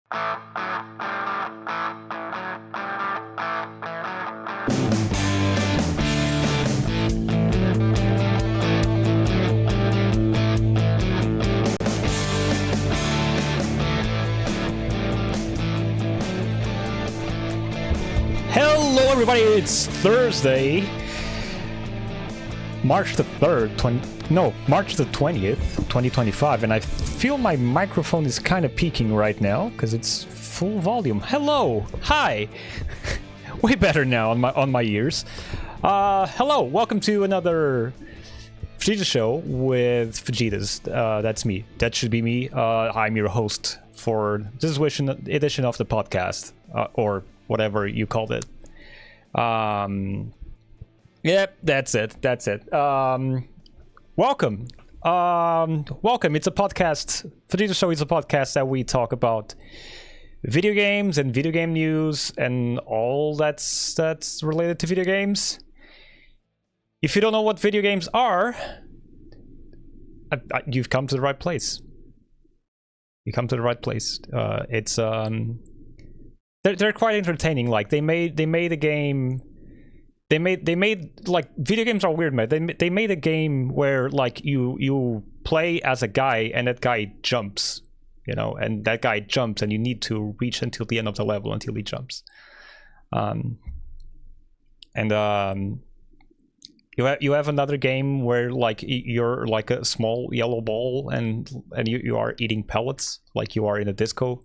Hello everybody, it's Thursday, March the 3rd, March the 20th, 2025, and I feel my microphone is kind of peaking right now because it's full volume. Hello, hi, way better now on my ears. Hello, welcome to another Fgeitas Show with Fgeitas. That's me. That should be me. I'm your host for this edition of the podcast, or whatever you called it. Yep, that's it. Welcome. Welcome. It's a podcast. Fgeitas Show is a podcast that we talk about video games and video game news and all that's related to video games. If you don't know what video games are, you've come to the right place. You come to the right place. It's they're quite entertaining. Like they made a game. They made like video games are weird, man. They made a game where like you play as a guy and that guy jumps, and that guy jumps and you need to reach until the end of the level until he jumps. You have another game where like you're like a small yellow ball and you are eating pellets like you are in a disco.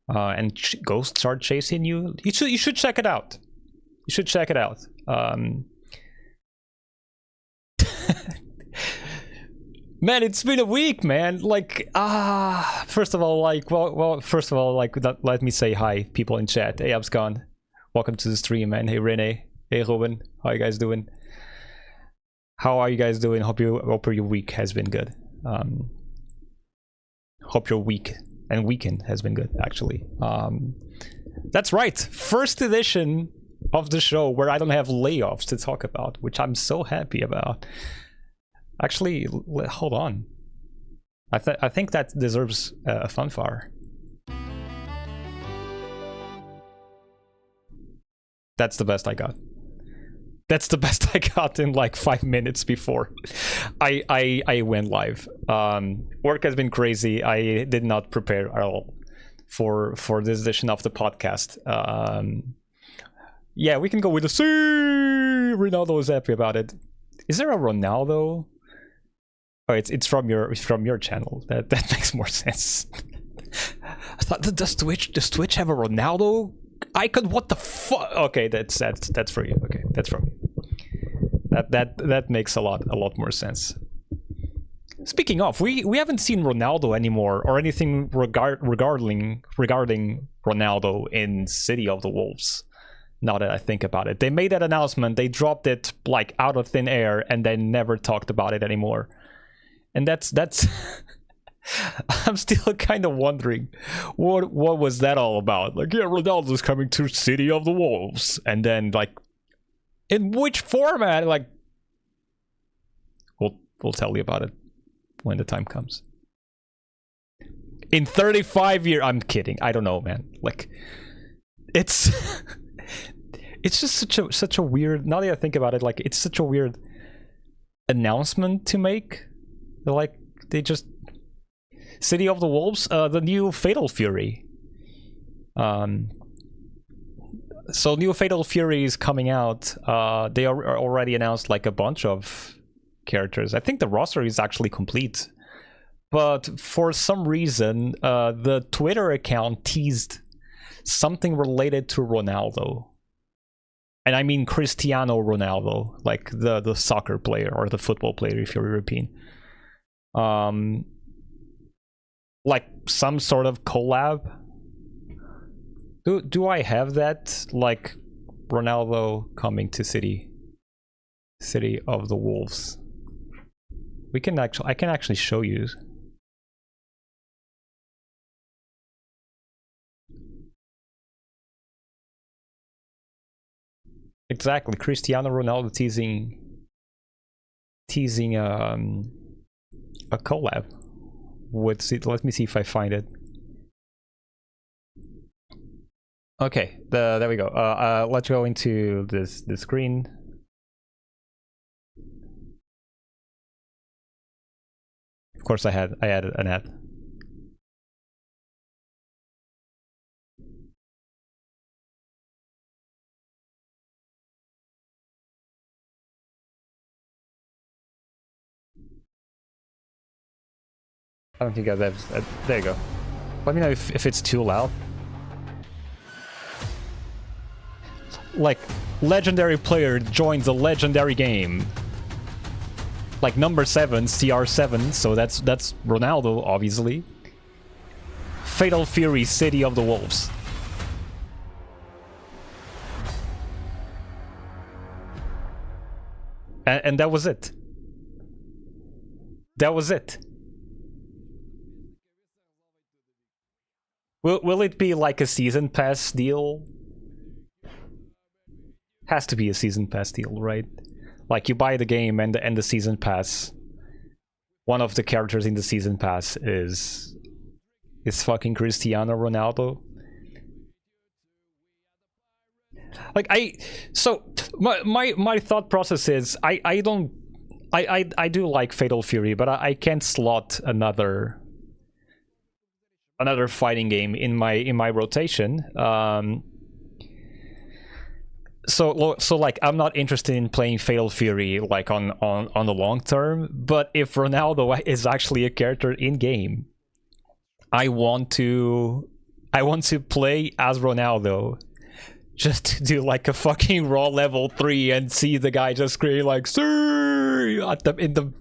And ghosts start chasing you. You should check it out. You should check it out. Man, it's been a week, man. Like, first of all, like, let me say hi, people in chat. Hey, Abscon, welcome to the stream, man. Hey, Rene. Hey, Ruben. How you guys doing? How are you guys doing? Hope your week has been good. Hope your week and weekend has been good, actually. That's right, first edition of the show where I don't have layoffs to talk about, which I'm so happy about. Actually, hold on. I think that deserves a fanfare. That's the best I got. That's the best I got in like 5 minutes before I went live. Work has been crazy. I did not prepare at all for this edition of the podcast. Yeah, we can go with the C. Ronaldo is happy about it. Is there a Ronaldo? Oh, it's from your channel. That makes more sense. I thought, does Twitch have a Ronaldo icon? What the fuck? Okay, that's for you. Okay, that's from you. That makes a lot more sense. Speaking of, we haven't seen Ronaldo anymore or anything regarding Ronaldo in City of the Wolves. Now that I think about it, they made that announcement, they dropped it like out of thin air, and they never talked about it anymore. And that's I'm still kind of wondering what was that all about. Like, yeah, Ronaldo's coming to City of the Wolves, and then like, in which format? Like, we'll tell you about it when the time comes. In 35 years, I'm kidding. I don't know, man. Like, it's it's just such a weird. Now that I think about it, like, it's such a weird announcement to make. Like, they just City of the Wolves, the new Fatal Fury. So new Fatal Fury is coming out. They are already announced like a bunch of characters. I think the roster is actually complete, but for some reason the Twitter account teased something related to Ronaldo, and I mean Cristiano Ronaldo, like the soccer player or the football player if you're European. Like some sort of collab. Do I have that? Like Ronaldo coming to City of the Wolves. I can actually show you. Exactly, Cristiano Ronaldo teasing a collab. Let me see if I find it. Okay, there we go. Let's go into this screen. Of course, I added an ad. I don't think I've there you go. Let me know if it's too loud. Like, legendary player joins a legendary game. Like number 7, CR7, so that's Ronaldo, obviously. Fatal Fury, City of the Wolves. And that was it. That was it. Will it be like a season pass deal? Has to be a season pass deal, right? Like you buy the game and the season pass. One of the characters in the season pass is fucking Cristiano Ronaldo. Like my thought process is I do like Fatal Fury, but I can't slot another fighting game in my rotation. So like I'm not interested in playing Fatal Fury like on the long term, but if Ronaldo is actually a character in game, I want to play as Ronaldo, just to do like a fucking raw level 3 and see the guy just scream like "Sir!" in the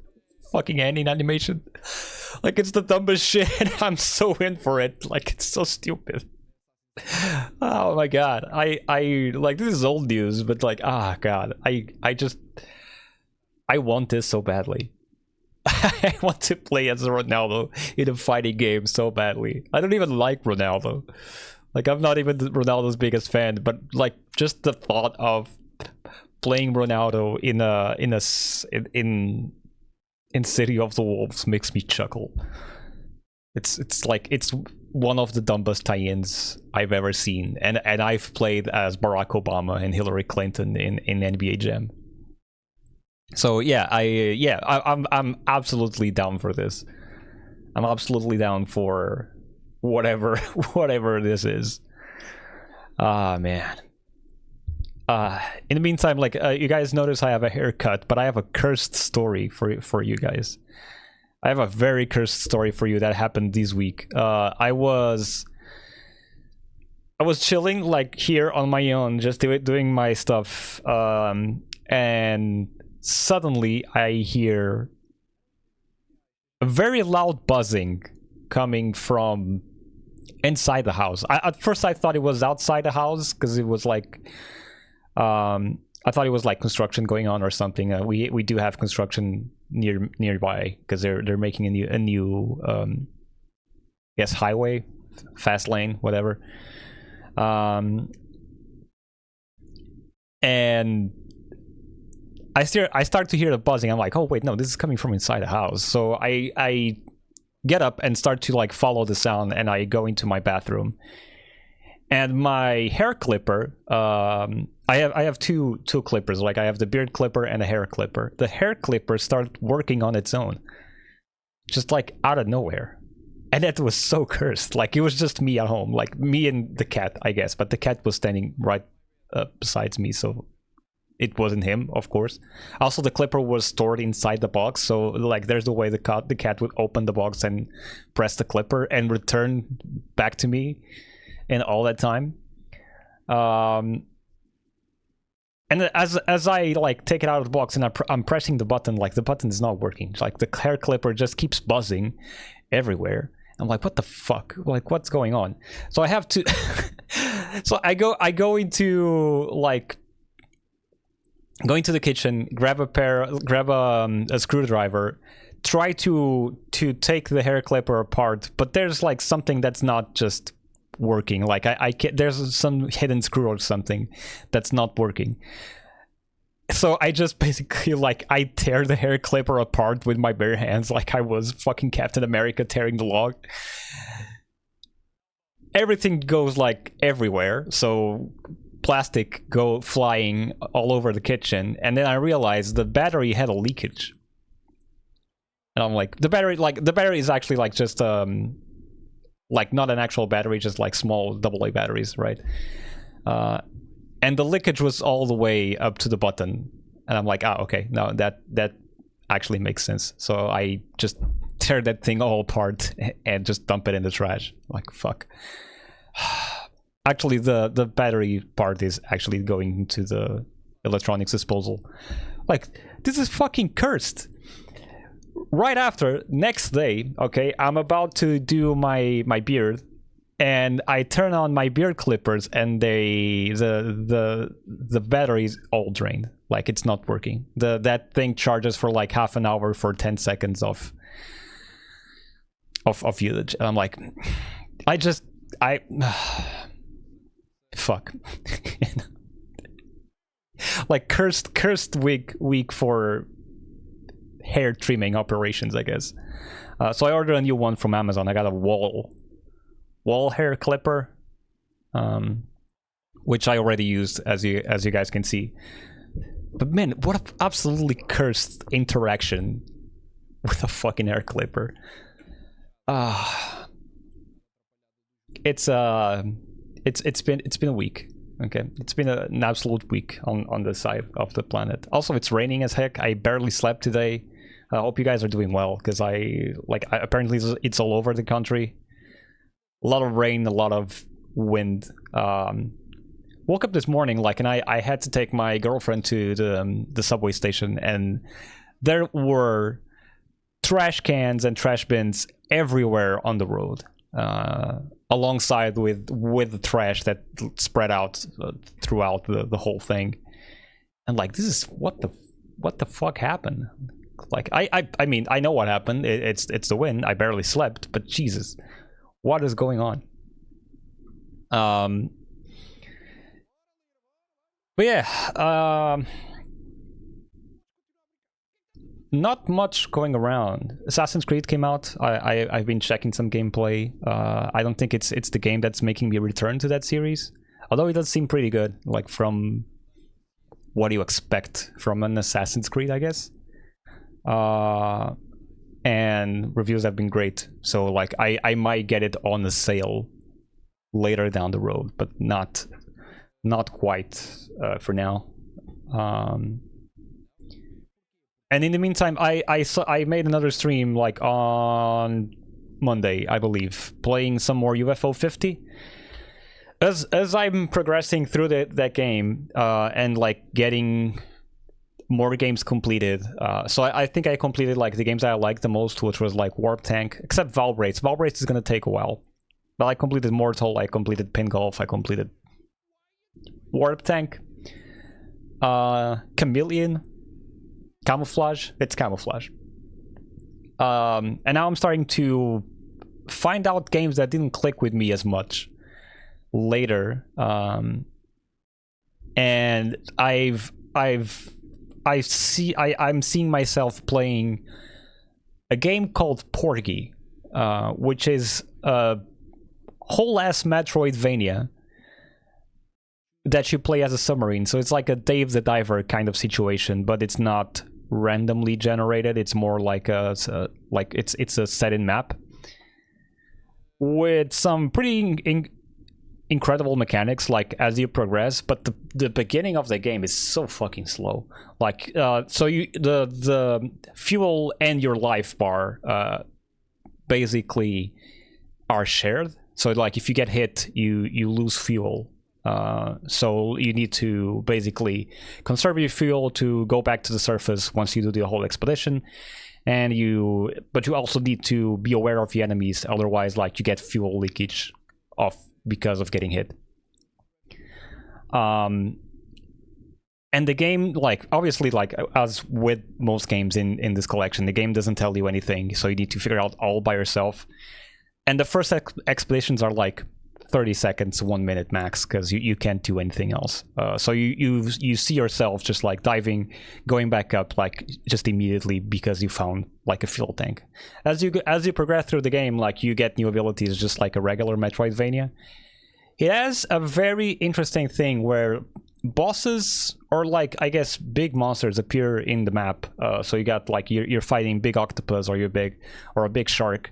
fucking ending animation. Like it's the dumbest shit. I'm so in for it. Like it's so stupid. Oh my god. I like, this is old news, but like, god. I want this so badly. I want to play as Ronaldo in a fighting game so badly. I don't even like Ronaldo. Like I'm not even Ronaldo's biggest fan, but like just the thought of playing Ronaldo in City of the Wolves makes me chuckle. It's like it's one of the dumbest tie-ins I've ever seen, and I've played as Barack Obama and Hillary Clinton in NBA Jam. So yeah, I'm absolutely down for this. I'm absolutely down for whatever this is. Man. In the meantime, like you guys notice I have a haircut, but I have a cursed story for you guys. I have a very cursed story for you that happened this week. I was chilling like here on my own, just doing my stuff, and suddenly I hear a very loud buzzing coming from inside the house. At first I thought it was outside the house because it was like I thought it was like construction going on or something. We do have construction nearby because they're making a new yes, highway, fast lane, whatever. And I start to hear the buzzing. I'm like, oh wait, no, this is coming from inside the house. So I get up and start to like follow the sound, and I go into my bathroom. And my hair clipper, I have two clippers. Like I have the beard clipper and a hair clipper. The hair clipper started working on its own, just like out of nowhere, and that was so cursed. Like it was just me at home, like me and the cat, I guess. But the cat was standing right besides me, so it wasn't him, of course. Also, the clipper was stored inside the box, so like there's the way the cat would open the box and press the clipper and return back to me. And all that time, and as I like take it out of the box and I'm pressing the button, like the button is not working. Like the hair clipper just keeps buzzing everywhere. I'm like, what the fuck? Like, what's going on? So I have to. So I go into like go into the kitchen, grab a screwdriver, try to take the hair clipper apart, but there's like something that's not just working. Like I can't, there's some hidden screw or something that's not working. So I just basically like I tear the hair clipper apart with my bare hands, like I was fucking Captain America tearing the log. everything goes like everywhere, so plastic go flying all over the kitchen, and then I realized the battery had a leakage. And I'm like, the battery is actually like just like not an actual battery, just like small AA batteries, right? And the leakage was all the way up to the button, and I'm like, okay, no, that actually makes sense. So I just tear that thing all apart and just dump it in the trash. Like, fuck. Actually, the battery part is actually going to the electronics disposal. Like, this is fucking cursed. Right after, next day, okay, I'm about to do my beard, and I turn on my beard clippers, and the battery's all drained. Like, it's not working. That thing charges for like half an hour for 10 seconds of usage. And I'm like, fuck. Like, cursed week for hair trimming operations, I guess. So I ordered a new one from Amazon. I got a wall hair clipper, which I already used, as you guys can see. But man, what an absolutely cursed interaction with a fucking hair clipper. It's been a week. Okay, it's been an absolute week on this side of the planet. Also, it's raining as heck. I barely slept today. I hope you guys are doing well, because apparently it's all over the country. A lot of rain, a lot of wind. Woke up this morning, like, and I had to take my girlfriend to the subway station, and there were trash cans and trash bins everywhere on the road, alongside with the trash that spread out throughout the whole thing. And like, this is what the fuck happened? Like, I mean, I know what happened. It's the wind. I barely slept, but Jesus, what is going on? But yeah, not much going around. Assassin's Creed came out. I've been checking some gameplay. I don't think it's the game that's making me return to that series, although it does seem pretty good, like from what you expect from an Assassin's Creed, I guess. And reviews have been great, so like I might get it on a sale later down the road, but not quite for now. And in the meantime, I made another stream like on Monday, I believe, playing some more UFO 50. As I'm progressing through that game, and like getting more games completed. So I think I completed like the games I liked the most, which was like Warp Tank, except Valbrace. Valbrace is gonna take a while. But I completed Mortal, I completed Pin Golf, I completed Warp Tank. Chameleon. Camouflage. It's Camouflage. And now I'm starting to find out games that didn't click with me as much later. And I'm seeing myself playing a game called Porgy, which is a whole ass Metroidvania that you play as a submarine. So it's like a Dave the Diver kind of situation, but it's not randomly generated. It's more like it's a set in map with some pretty incredible mechanics, like as you progress. But the beginning of the game is so fucking slow. Like so the fuel and your life bar basically are shared. So like if you get hit, you lose fuel. So you need to basically conserve your fuel to go back to the surface once you do the whole expedition, but you also need to be aware of the enemies, otherwise like you get fuel leakage off because of getting hit. And the game, like obviously, like as with most games in this collection, the game doesn't tell you anything, so you need to figure out all by yourself. And the first expeditions are like 30 seconds, 1 minute max, because you can't do anything else. So you see yourself just like diving, going back up like just immediately because you found like a fuel tank. As you progress through the game, like you get new abilities just like a regular Metroidvania. It has a very interesting thing where bosses, or like I guess big monsters, appear in the map. So you got like you're fighting big octopus or a big shark.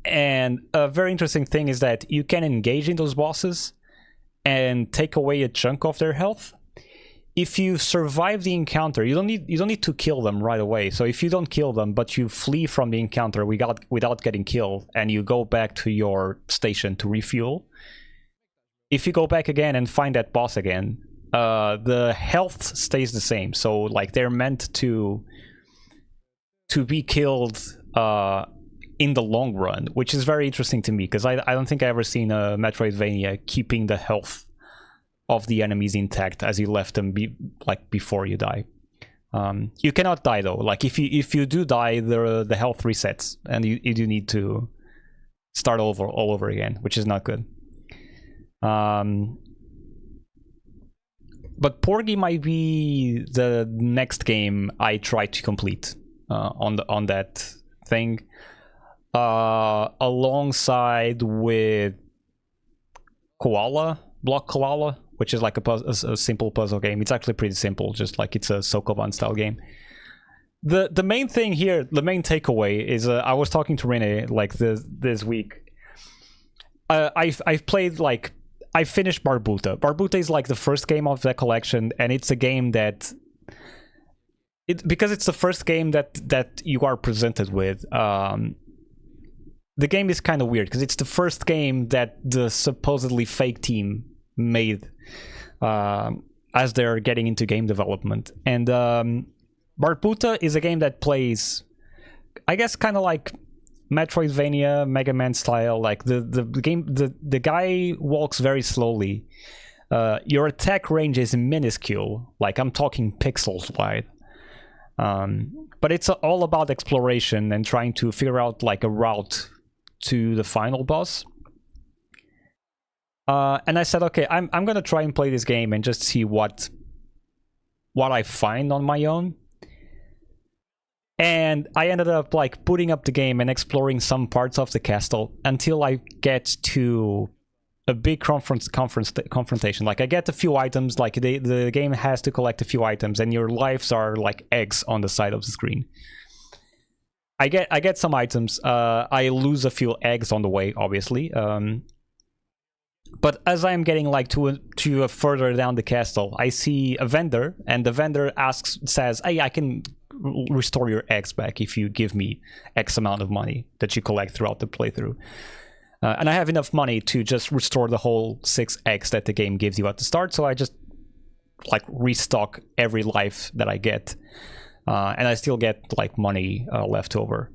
And a very interesting thing is that you can engage in those bosses and take away a chunk of their health. If you survive the encounter, you don't need to kill them right away. So if you don't kill them, but you flee from the encounter without getting killed, and you go back to your station to refuel, if you go back again and find that boss again, the health stays the same. So like they're meant to be killed in the long run, which is very interesting to me, because I don't think I've ever seen a Metroidvania keeping the health of the enemies intact as you left them before you die. You cannot die though. Like if you do die, the health resets, and you do need to start all over again, which is not good. But Porgy might be the next game I try to complete on that thing, alongside with Block Koala, which is like a simple puzzle game. It's actually pretty simple, just like it's a Sokoban style game. The main thing here, the main takeaway is I was talking to Rene like this week. I've played like I finished Barbuta. Barbuta is like the first game of that collection, and it's a game that because it's the first game that you are presented with. The game is kind of weird because it's the first game that the supposedly fake team made as they're getting into game development. And Barbuta is a game that plays, I guess, kind of like Metroidvania, Mega Man style. Like the guy walks very slowly. Your attack range is minuscule, like I'm talking pixels wide. But it's all about exploration and trying to figure out like a route to the final boss. And I said, okay, I'm gonna try and play this game and just see what I find on my own. And I ended up like putting up the game and exploring some parts of the castle until I get to a big confrontation. Like I get a few items, like the game has to collect a few items, and your lives are like eggs on the side of the screen. I get some items. I lose a few eggs on the way, obviously. But as I'm getting like to further down the castle, I see a vendor, and the vendor says, "Hey, I can restore your eggs back if you give me X amount of money that you collect throughout the playthrough." And I have enough money to just restore the whole 6 eggs that the game gives you at the start, so I just like restock every life that I get. And I still get like money left over.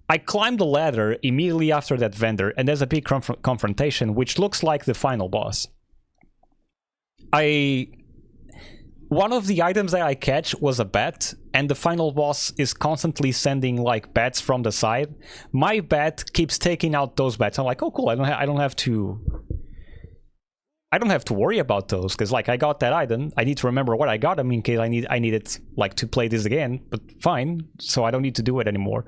I climb the ladder immediately after that vendor, and there's a big confrontation, which looks like the final boss. One of the items that I catch was a bat, and the final boss is constantly sending like bats from the side. My bat keeps taking out those bats. I'm like, oh cool, I don't have to worry about those, because like I got that item. I need to remember what I got them in case I need it like to play this again, but fine, so I don't need to do it anymore.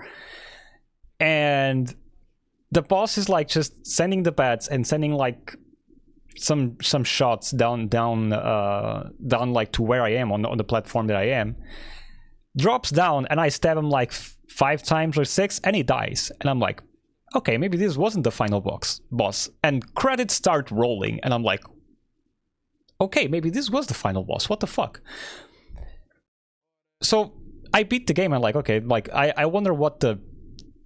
And the boss is like just sending the bats and sending like some shots down like to where I am on the platform that I am. Drops down, and I stab him like 5 times or 6, and he dies. And I'm like, okay, maybe this wasn't the final boss. And credits start rolling, and I'm like, okay, maybe this was the final boss. What the fuck? So I beat the game, and like, okay, like I wonder what the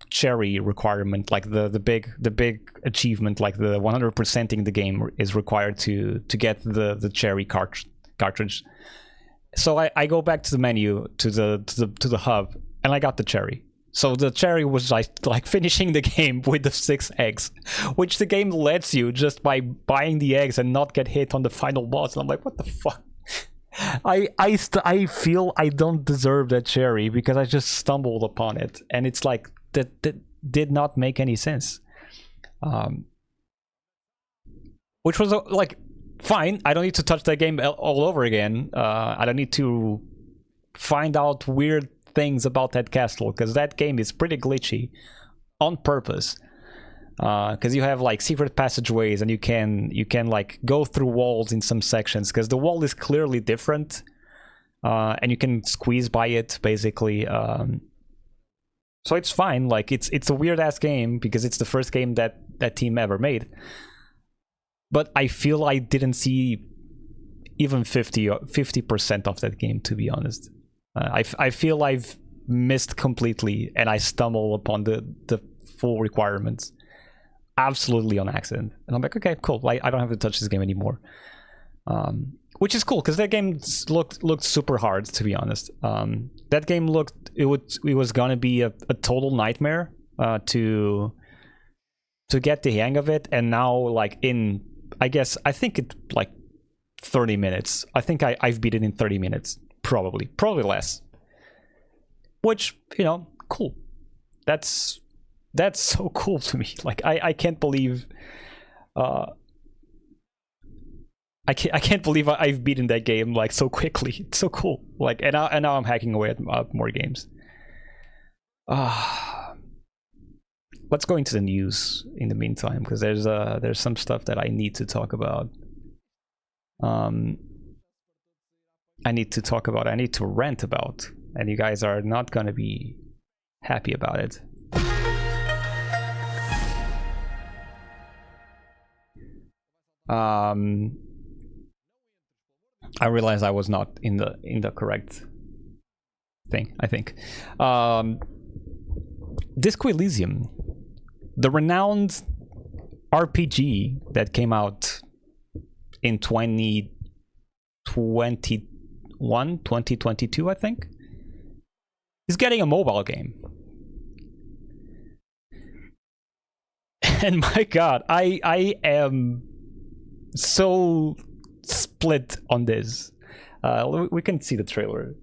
cherry requirement, like the big achievement, like the 100%ing the game is required to get the cherry cartridge. So I go back to the menu to the hub, and I got the cherry. So the cherry was like finishing the game with the 6 eggs, which the game lets you just by buying the eggs and not get hit on the final boss. And I'm like, what the fuck? I feel I don't deserve that cherry because I just stumbled upon it, and it's like that did not make any sense. Which was like fine. I don't need to touch that game all over again. I don't need to find out weird things about that castle, because that game is pretty glitchy on purpose. Because you have like secret passageways, and you can like go through walls in some sections, because the wall is clearly different, and you can squeeze by it basically. So it's fine. Like it's a weird ass game because it's the first game that team ever made. But I feel I didn't see even 50% of that game, to be honest. I feel I've missed completely, and I stumble upon the full requirements absolutely on accident. And I'm like, okay, cool. Like, I don't have to touch this game anymore. Which is cool, because that game looked super hard, to be honest. That game it was gonna be a total nightmare to get the hang of it, and now like in I think it like 30 minutes. I think I've beat it in 30 minutes, probably less. Which, you know, cool. That's so cool to me. Like I can't believe I can't believe I've beaten that game like so quickly. It's so cool. Like and now I'm hacking away at more games. Let's go into the news in the meantime, because there's some stuff that I need to talk about. I need to rant about, and you guys are not gonna be happy about it. I realized I was not in the correct thing, I think. Disco Elysium, the renowned RPG that came out in 2022, I think, is getting a mobile game. And my god, I am so split on this. We can see the trailer.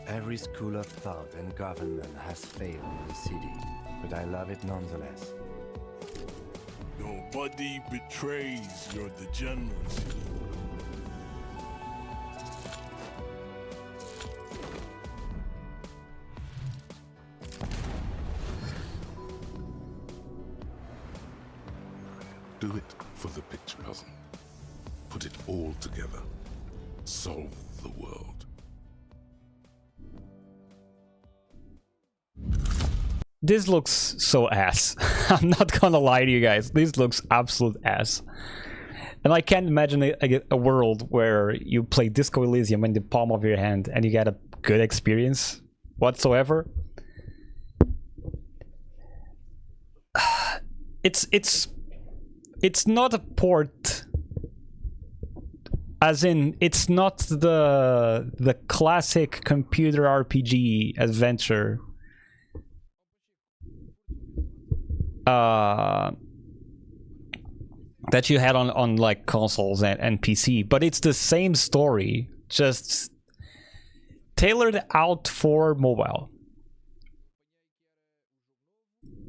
Every school of thought and government has failed in the city, but I love it nonetheless. Nobody betrays your degeneracy. Do it for the picture puzzle. Put it all together. Solve the world. This looks so ass. I'm not gonna lie to you guys. This looks absolute ass. And I can't imagine a world where you play Disco Elysium in the palm of your hand and you get a good experience whatsoever. It's not a port, as in it's not the classic computer RPG adventure that you had on like consoles and PC, but it's the same story, just tailored out for mobile.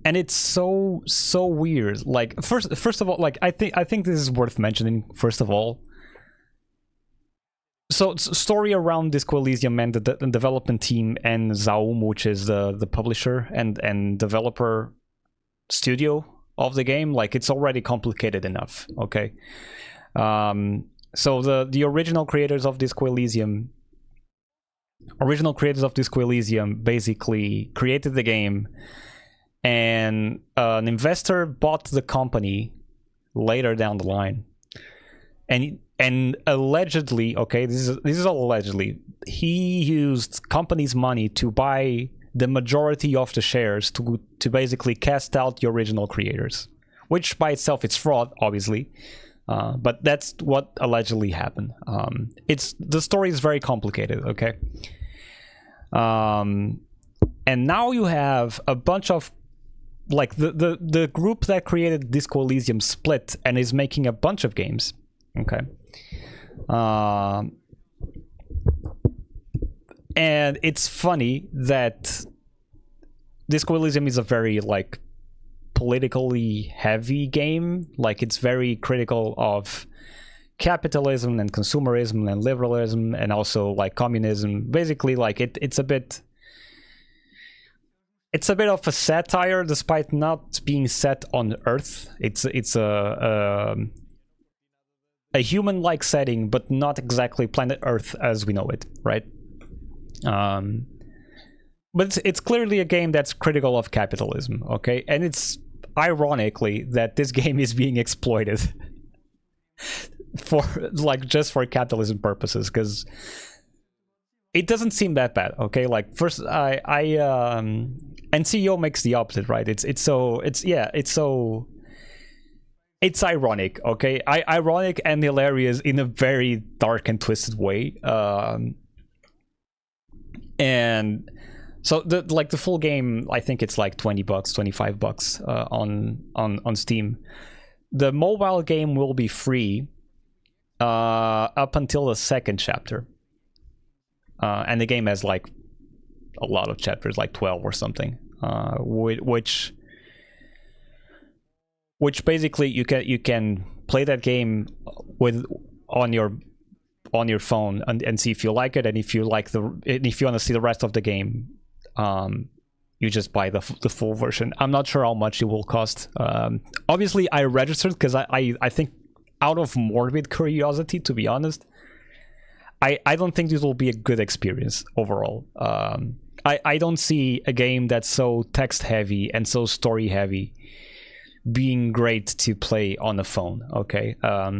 And it's so weird. Like first of all, like I think this is worth mentioning. First of all, so story around Disco Elysium and the development team and Zaum, which is the publisher and developer studio of the game. Like it's already complicated enough. Okay, so the original creators of Disco Elysium basically created the game. And an investor bought the company later down the line, and allegedly, okay, this is all allegedly, he used company's money to buy the majority of the shares to basically cast out the original creators, which by itself is fraud, obviously, but that's what allegedly happened. The story is very complicated, okay, and now you have a bunch of like the group that created Disco Elysium split and is making a bunch of games. Okay. And it's funny that Disco Elysium is a very like politically heavy game. Like it's very critical of capitalism and consumerism and liberalism and also like communism. Basically, like it's a bit of a satire, despite not being set on Earth. It's a human-like setting, but not exactly planet Earth as we know it, right? But it's clearly a game that's critical of capitalism, okay? And it's ironically that this game is being exploited for like just for capitalism purposes, because it doesn't seem that bad, okay? Like first, and CEO makes the opposite, right? It's ironic, okay? Ironic and hilarious in a very dark and twisted way. And so the full game, I think it's like $20, $25 on Steam. The mobile game will be free up until the second chapter. And the game has like a lot of chapters, like 12 or something, which basically you can play that game on your phone and see if you like it, and if you want to see the rest of the game, you just buy the full version. I'm not sure how much it will cost. Obviously, I registered because I think out of morbid curiosity, to be honest. I don't think this will be a good experience overall. I don't see a game that's so text heavy and so story heavy being great to play on a phone, okay? I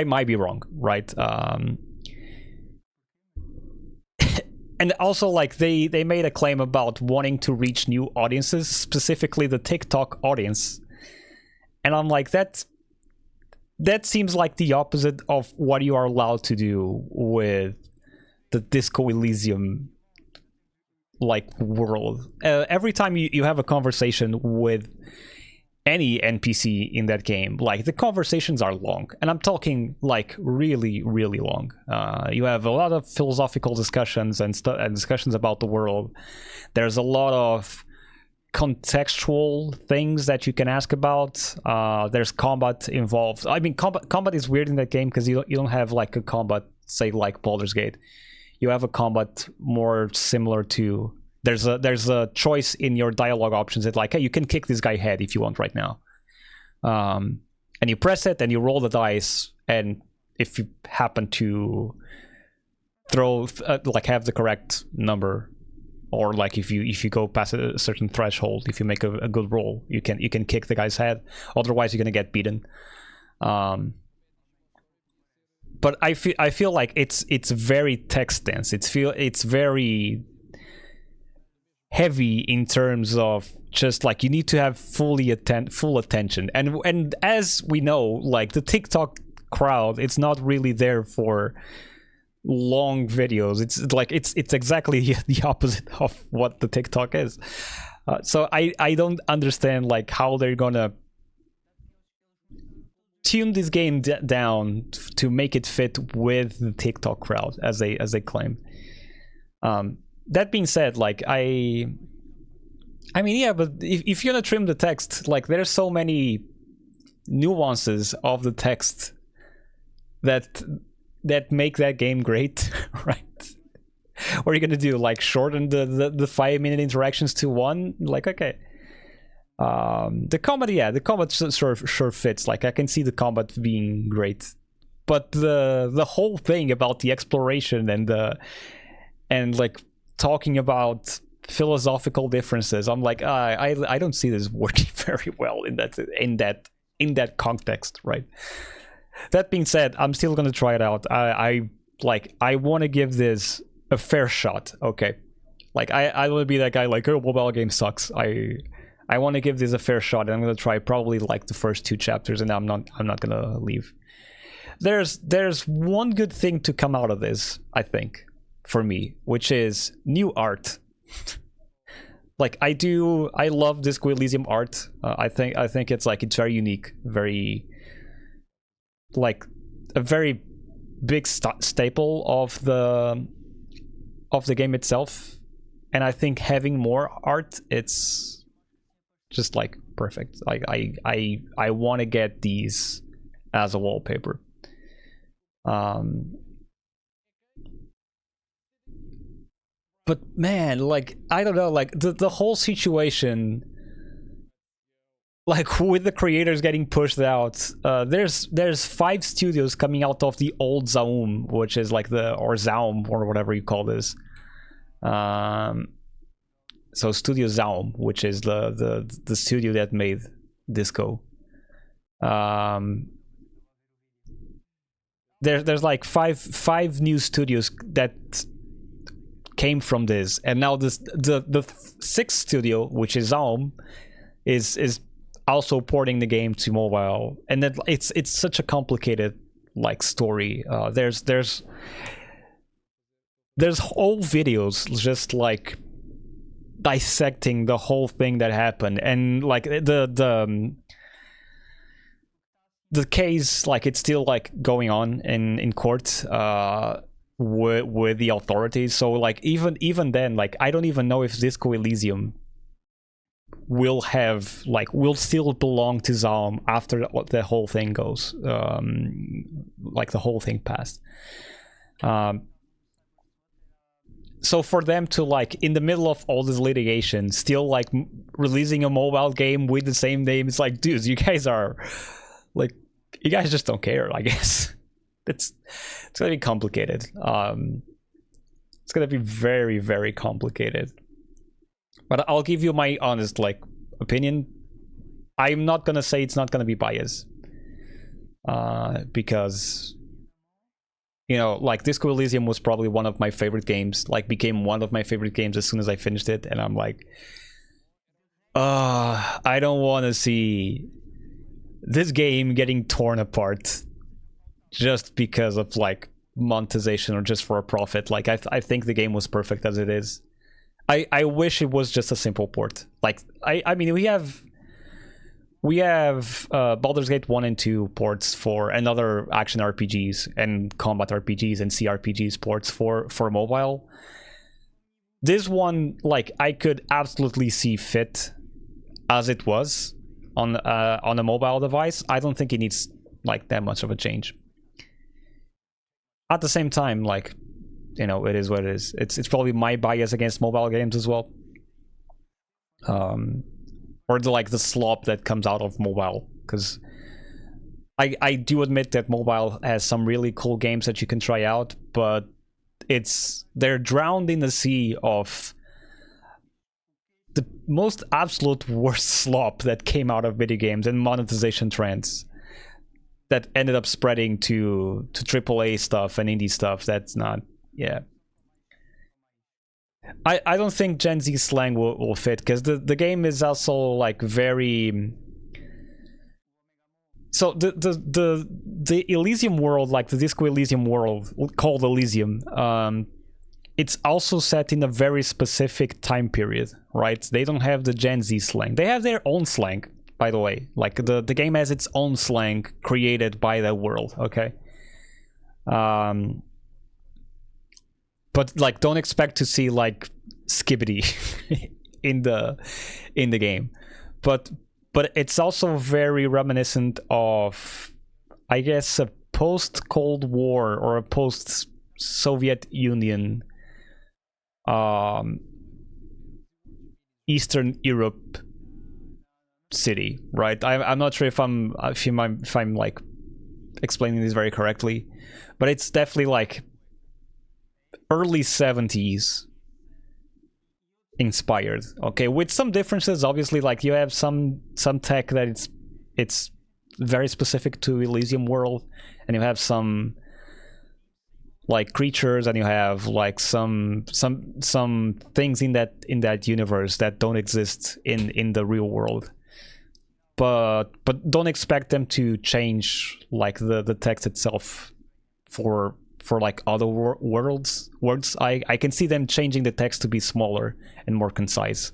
might be wrong, right? And also, like, they made a claim about wanting to reach new audiences, specifically the TikTok audience. And I'm like, that seems like the opposite of what you are allowed to do with the Disco Elysium like world. Every time you have a conversation with any NPC in that game, like the conversations are long, and I'm talking like really, really long. You have a lot of philosophical discussions and discussions about the world. There's a lot of contextual things that you can ask about. There's combat involved. I mean, combat is weird in that game because you don't have like a combat, say like Baldur's Gate. You have a combat more similar to there's a choice in your dialogue options that like, hey, you can kick this guy head if you want right now, and you press it and you roll the dice, and if you happen to throw like have the correct number, or like if you go past a certain threshold, if you make a good roll, you can kick the guy's head. Otherwise, you're gonna get beaten. But I feel like it's very text dense. It's very heavy in terms of just like you need to have full attention. And as we know, like the TikTok crowd, it's not really there for long videos. It's like it's exactly the opposite of what the TikTok is. So I don't understand like how they're gonna tune this game down to make it fit with the TikTok crowd as they claim. That being said, like I mean, yeah, but if you're gonna trim the text, like there's so many nuances of the text that make that game great, right? What are you gonna do? Like shorten the 5-minute interactions to 1? Like, okay. The combat, yeah, the combat sure fits. Like I can see the combat being great, but the whole thing about the exploration and like talking about philosophical differences, I'm like, I don't see this working very well in that context, right? That being said, I'm still gonna try it out. I want to give this a fair shot. Okay, like I will be that guy like, oh, mobile game sucks. I want to give this a fair shot, and I'm gonna try probably like the first 2 chapters, and I'm not gonna leave. There's one good thing to come out of this, I think, for me, which is new art. like I love Disco Elysium art. I think it's like it's very unique, very like a very big staple of the game itself. And I think having more art, it's just like perfect. Like I want to get these as a wallpaper. But man, like I don't know, like the whole situation, like with the creators getting pushed out, there's 5 studios coming out of the old Zaum, which is like or Zaum or whatever you call this. So Studio Zaum, which is the studio that made Disco. There's like five new studios that came from this, and now the 6th studio, which is Zaum, is also porting the game to mobile, and then it's such a complicated like story. There's whole videos just like dissecting the whole thing that happened, and like the case, like it's still like going on in court with the authorities. So like even then, like I don't even know if Disco Elysium will still belong to Zaum after the whole thing goes, like the whole thing passed. So for them to like in the middle of all this litigation still like releasing a mobile game with the same name, it's like, dudes, you guys are like, you guys just don't care, I guess. It's gonna be complicated. It's gonna be very, very complicated. But I'll give you my honest like opinion. I'm not gonna say it's not gonna be biased, because you know, like Disco Elysium was probably one of my favorite games. Like became one of my favorite games as soon as I finished it, and I'm like, I don't want to see this game getting torn apart just because of like monetization or just for a profit. Like I think the game was perfect as it is. I wish it was just a simple port. Like I mean we have Baldur's Gate 1 and 2 ports for, and other action RPGs and combat RPGs and CRPGs ports for mobile. This one, like I could absolutely see fit as it was on a mobile device. I don't think it needs like that much of a change. At the same time, like, you know, it is what it is. It's probably my bias against mobile games as well. Or the slop that comes out of mobile, because I do admit that mobile has some really cool games that you can try out, but they're drowned in the sea of the most absolute worst slop that came out of video games and monetization trends that ended up spreading to AAA stuff and indie stuff. That's not, yeah. I don't think Gen Z slang will fit, because the game is also like very. So the Elysium world, like the Disco Elysium world called Elysium, it's also set in a very specific time period, right? They don't have the Gen Z slang. They have their own slang, by the way. Like the game has its own slang created by that world, okay? But like don't expect to see like skibbity in the game. But it's also very reminiscent of, I guess, a post-Cold War or a post-Soviet Union Eastern Europe city, right? I'm not sure if I'm like explaining this very correctly, but it's definitely like early 70s inspired, okay, with some differences. Obviously, like you have some tech that it's very specific to Elysium world, and you have some like creatures, and you have like some things in that universe that don't exist in the real world. But don't expect them to change like the text itself for like other words. I can see them changing the text to be smaller and more concise,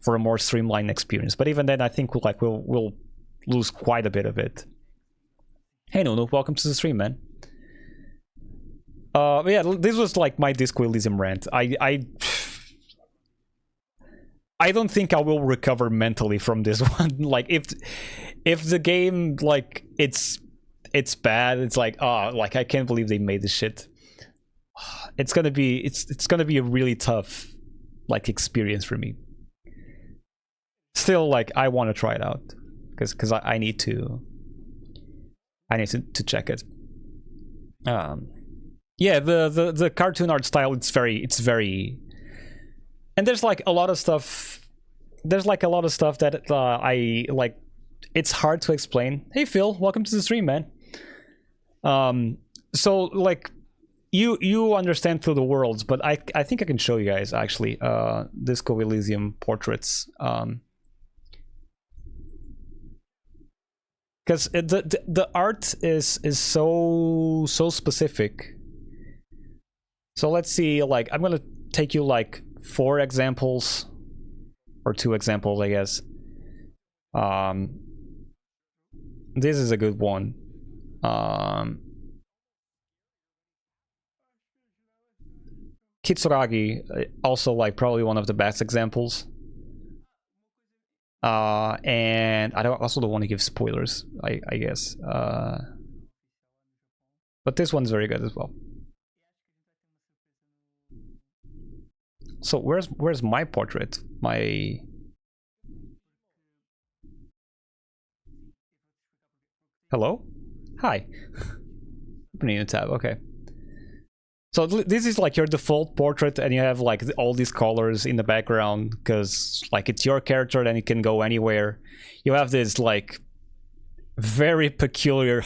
for a more streamlined experience. But even then, I think we'll lose quite a bit of it. Hey Nunu, welcome to the stream, man. But yeah, this was like my Disco Elysium rant. I don't think I will recover mentally from this one. Like if the game, like it's bad, it's like, oh, like I can't believe they made this shit. It's gonna be a really tough like experience for me. Still, like I want to try it out because I need to check it. Yeah, the cartoon art style, it's very, and there's like a lot of stuff. There's like a lot of stuff that I like. It's hard to explain. Hey Phil, welcome to the stream, man. So like you understand through the worlds, but I think I can show you guys actually Disco Elysium portraits. Because the art is so specific. So let's see, like I'm gonna take you like 4 examples or 2 examples, I guess. This is a good one. Kitsuragi, also like probably one of the best examples. And I also don't want to give spoilers, I guess. But this one's very good as well. So where's my portrait? My hello? Hi. Opening a tab, okay. So this is like your default portrait, and you have like all these colors in the background because like it's your character and it can go anywhere. You have this like very peculiar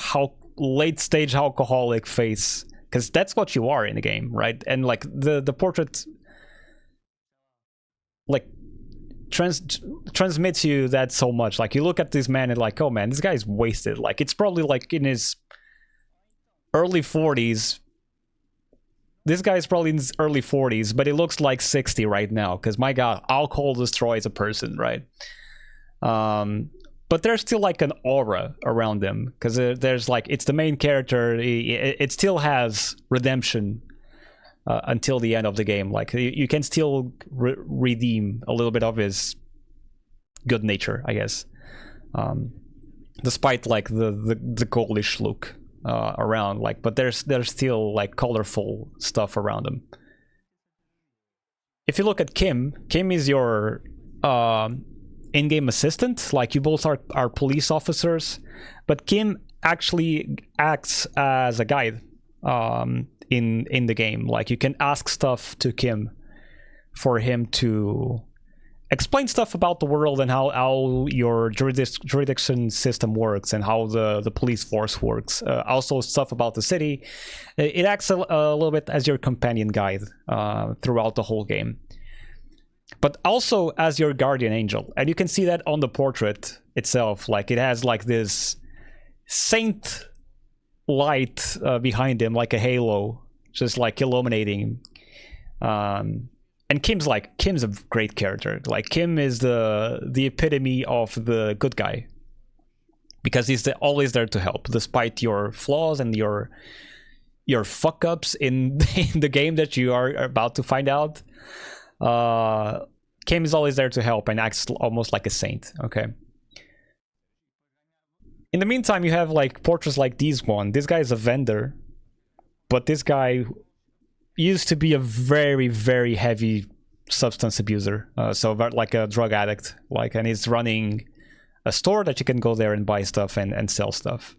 late stage alcoholic face, because that's what you are in the game, right? And like the portrait like transmits you that so much. Like you look at this man and like, oh man, this guy's wasted. Like it's probably like in his early 40s. This guy is probably in his early 40s, but he looks like 60 right now, because my god, alcohol destroys a person, right? But there's still like an aura around him, because there's like, it's the main character. It still has redemption until the end of the game. Like you can still redeem a little bit of his good nature, I guess, despite like the ghoulish look around. Like, but there's still like colorful stuff around him. If you look at Kim is your in-game assistant. Like you both are police officers, but Kim actually acts as a guide in the game. Like you can ask stuff to Kim for him to explain stuff about the world and how your jurisdiction system works and how the police force works. Also stuff about the city. It acts a little bit as your companion guide throughout the whole game, but also as your guardian angel. And you can see that on the portrait itself. Like it has like this saint light behind him, like a halo, just like illuminating him. And Kim's a great character. Like Kim is the epitome of the good guy, because he's always there to help despite your flaws and your fuck ups in the game that you are about to find out. Kim is always there to help and acts almost like a saint. Okay. In the meantime, you have like portraits like this one. This guy is a vendor, but this guy used to be a very, very heavy substance abuser, so like a drug addict, like, and he's running a store that you can go there and buy stuff and sell stuff.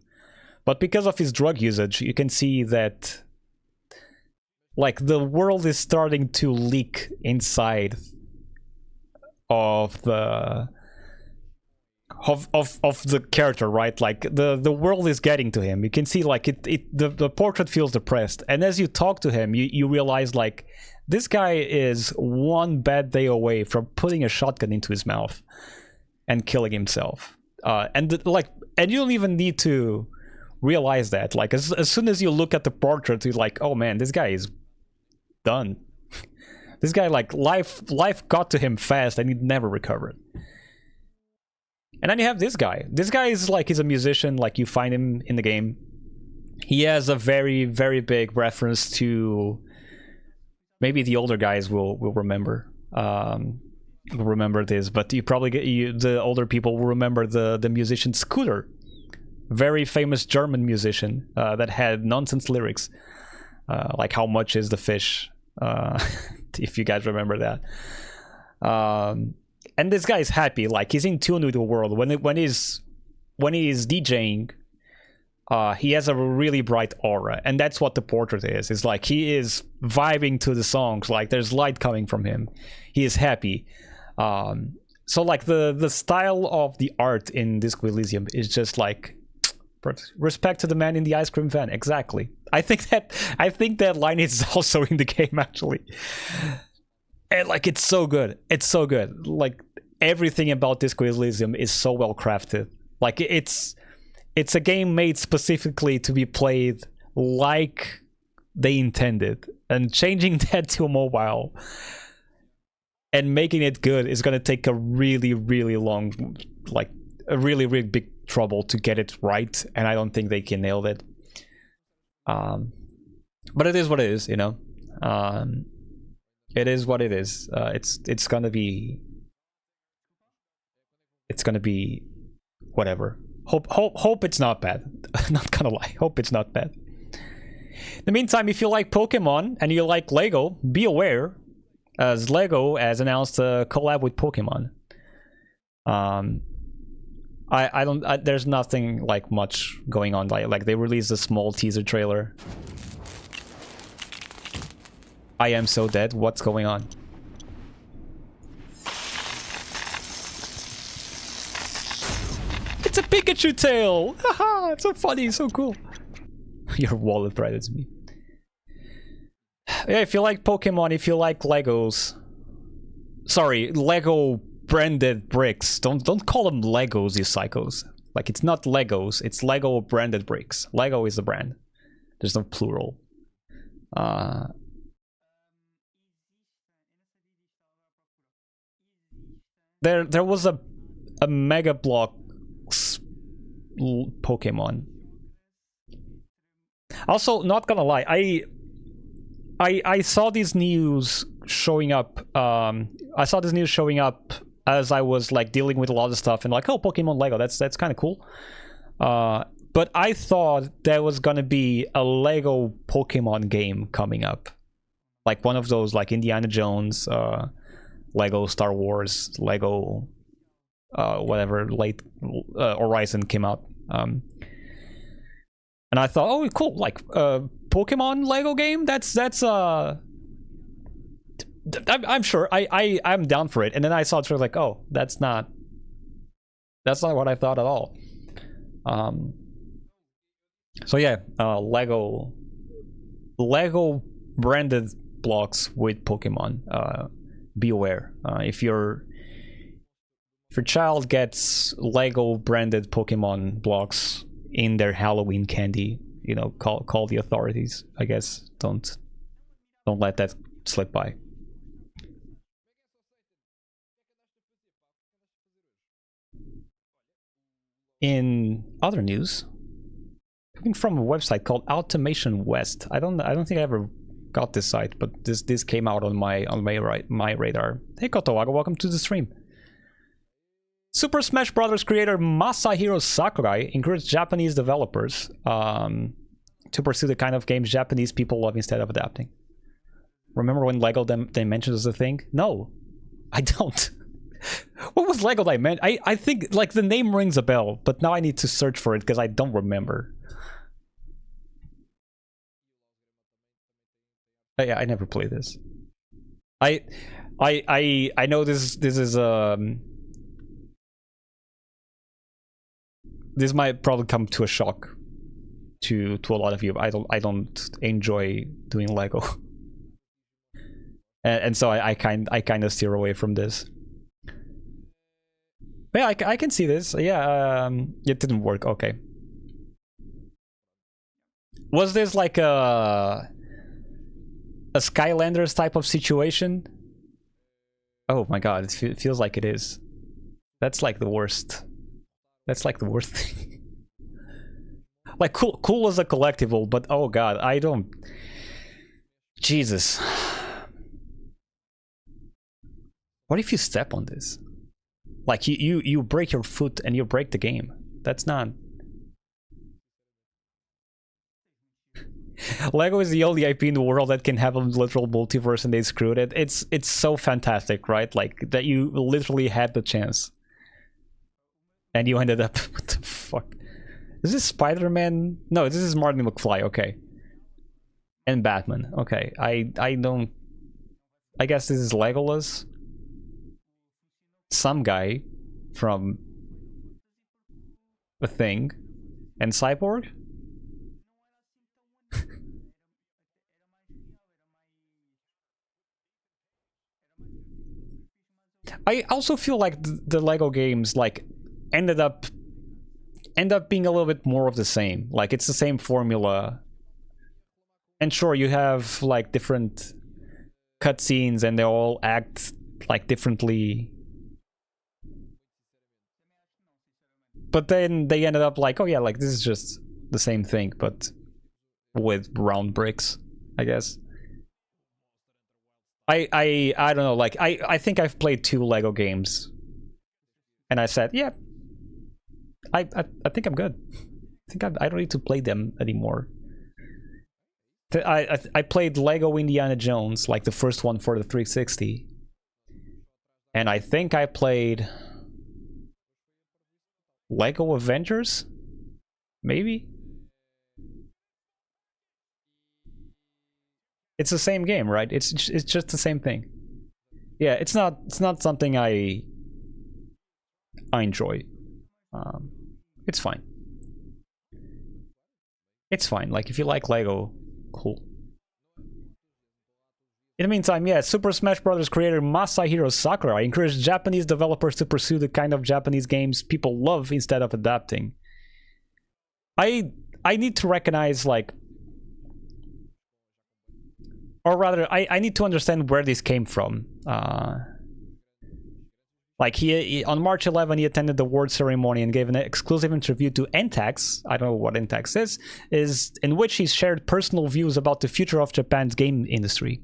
But because of his drug usage, you can see that like the world is starting to leak inside of the character, right? Like the world is getting to him. You can see like the portrait feels depressed, and as you talk to him, you realize like this guy is one bad day away from putting a shotgun into his mouth and killing himself. And you don't even need to realize that. Like as soon as you look at the portrait, you're like, oh man, this guy is done. This guy, like, life got to him fast and he never recovered. And then you have this guy. This guy is like, he's a musician, like you find him in the game. He has a very, very big reference to, maybe the older guys will remember this, but you probably the older people will remember the musician Scooter, very famous German musician that had nonsense lyrics, like "How much is the fish?" If you guys remember that. And this guy is happy, like he's in tune with the world. When he's DJing, he has a really bright aura, and that's what the portrait is. It's like he is vibing to the songs, like there's light coming from him. He is happy. So like the style of the art in Disco Elysium is just like respect to the man in the ice cream van. Exactly. I think that line is also in the game actually. And like it's so good. It's so good. Like everything about Disco Elysium is so well crafted. Like it's a game made specifically to be played like they intended, and changing that to mobile and making it good is going to take a really, really long, like a really, really big trouble to get it right, and I don't think they can nail it. But it is what it is, you know. It is what it is. It's gonna be whatever. Hope it's not bad. Not gonna lie. Hope it's not bad. In the meantime, if you like Pokemon and you like Lego, be aware, as Lego has announced a collab with Pokemon. There's nothing like much going on. Like they released a small teaser trailer. I am so dead. What's going on? It's a Pikachu tail! Haha! It's so funny, so cool. Your wallet threatens me. Yeah, if you like Pokemon, if you like Legos... Sorry, Lego branded bricks. Don't call them Legos, you psychos. Like, it's not Legos, it's Lego branded bricks. Lego is the brand. There's no plural. There was a Mega Block Pokemon. Also, not gonna lie, I saw this news showing up. I saw this news showing up as I was like dealing with a lot of stuff and like, oh, Pokemon Lego, that's kind of cool. But I thought there was gonna be a Lego Pokemon game coming up, like one of those like Indiana Jones, Lego Star Wars, Lego whatever late Horizon came out. And I thought, oh, cool, like Pokemon Lego game. That's I'm sure I'm down for it. And then I saw it, sort of like, oh, that's not what I thought at all. So yeah, Lego branded blocks with Pokemon. Be aware, if your child gets Lego branded Pokemon blocks in their Halloween candy, you know, call the authorities. I guess don't let that slip by. In other news, coming from a website called Automation West. I don't think I ever got this site, but this came out on my radar. Hey Kotowaga, welcome to the stream. Super Smash Bros. Creator Masahiro Sakurai encouraged Japanese developers to pursue the kind of games Japanese people love instead of adapting. Remember when Lego Dimensions was a thing? No, I don't. What was Lego Dimensions? I think like the name rings a bell, but now I need to search for it because I don't remember. Yeah, I never played this. I know this is this might probably come to a shock to a lot of you. I don't enjoy doing Lego, and so I kind of steer away from this. But yeah, I can see this. Yeah, it didn't work. Okay. Was this like a a Skylanders type of situation. Oh my god, it feels like it is. That's like the worst. That's like the worst thing. Like cool as a collectible, but oh god, I don't. Jesus. What if you step on this? Like you break your foot and you break the game. That's not. Lego is the only IP in the world that can have a literal multiverse, and they screwed it. It's so fantastic, right? Like that you literally had the chance, and you ended up. What the fuck? Is this Spider-Man? No, this is Martin McFly. Okay, and Batman. Okay, I don't. I guess this is Legolas. Some guy from a thing, and Cyborg. I also feel like the Lego games like end up being a little bit more of the same. Like it's the same formula. And sure, you have like different cutscenes and they all act like differently. But then they ended up like, oh yeah, like this is just the same thing, but with round bricks, I guess. I don't know, like I think I've played 2 Lego games and I said, yeah, I think I'm good. I think I don't need to play them anymore. I played Lego Indiana Jones, like the first one for the 360, and I think I played Lego Avengers, maybe. It's the same game, right? It's just the same thing. Yeah, it's not something I enjoy. It's fine. It's fine. Like if you like Lego, cool. In the meantime, yeah, Super Smash Bros. Creator Masahiro Sakurai encouraged Japanese developers to pursue the kind of Japanese games people love instead of adapting. I need to recognize, like, or rather, I need to understand where this came from. Like he on March 11, he attended the award ceremony and gave an exclusive interview to NTAX. I don't know what NTAX is in which he shared personal views about the future of Japan's game industry.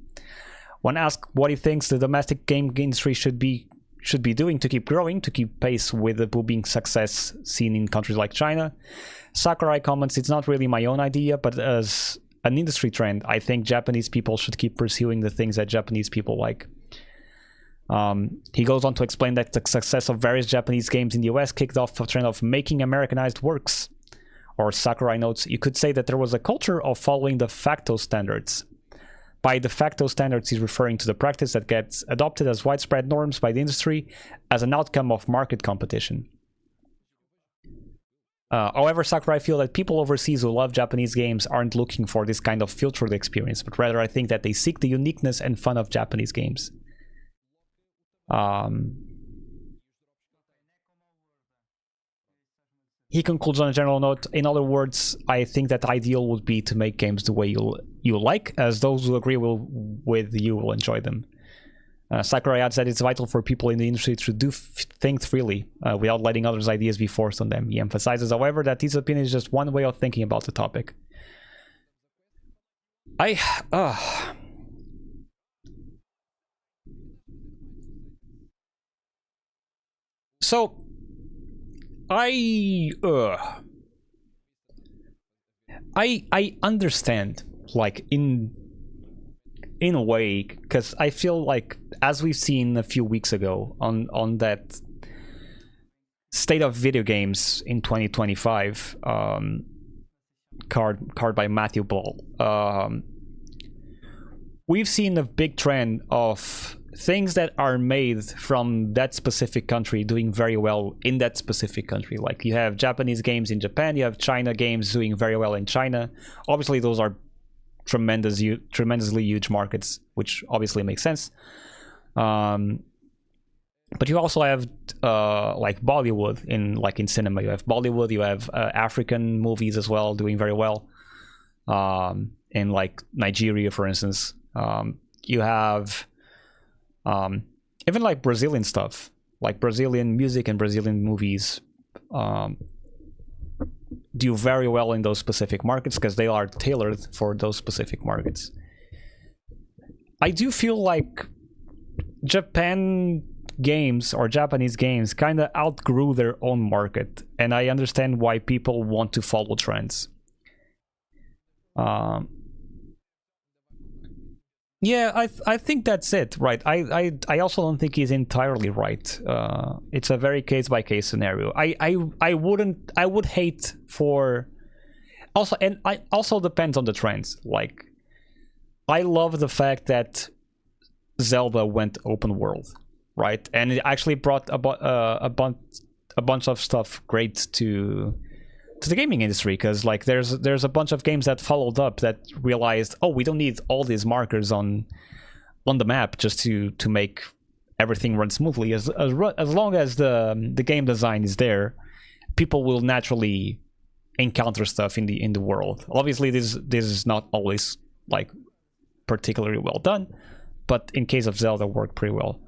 When asked what he thinks the domestic game industry should be doing to keep growing, to keep pace with the booming success seen in countries like China, Sakurai comments, "It's not really my own idea, but as an industry trend, I think Japanese people should keep pursuing the things that Japanese people like." He goes on to explain that the success of various Japanese games in the US kicked off a trend of making Americanized works. Or Sakurai notes, "You could say that there was a culture of following de facto standards." By de facto standards, he's referring to the practice that gets adopted as widespread norms by the industry as an outcome of market competition. However, Sakurai feels that people overseas who love Japanese games aren't looking for this kind of filtered experience, but rather I think that they seek the uniqueness and fun of Japanese games. He concludes on a general note, "In other words, I think that the ideal would be to make games the way you like, as those who agree with you will enjoy them." Sakurai adds that it's vital for people in the industry to think freely, without letting others' ideas be forced on them. He emphasizes, however, that his opinion is just one way of thinking about the topic. So, I understand, like, in a way, because I feel like, as we've seen a few weeks ago on that State of Video Games in 2025 card by Matthew Ball, we've seen a big trend of things that are made from that specific country doing very well in that specific country. Like you have Japanese games in Japan, you have China games doing very well in China. Obviously those are tremendously huge markets, which obviously makes sense. But you also have like Bollywood in cinema. You have Bollywood, you have African movies as well doing very well. In like Nigeria, for instance. You have even like Brazilian stuff, like Brazilian music and Brazilian movies do very well in those specific markets because they are tailored for those specific markets. I do feel like Japan games or Japanese games kind of outgrew their own market, and I understand why people want to follow trends. Yeah, I think that's it, right? I also don't think he's entirely right. It's a very case by case scenario. I would hate for also, and I also depends on the trends. Like, I love the fact that Zelda went open world, right? And it actually brought a bunch of stuff great to the gaming industry, because like there's a bunch of games that followed up that realized, oh, we don't need all these markers on the map just to make everything run smoothly. As long as the game design is there, people will naturally encounter stuff in the world. Obviously, this is not always like particularly well done, but in case of Zelda, worked pretty well.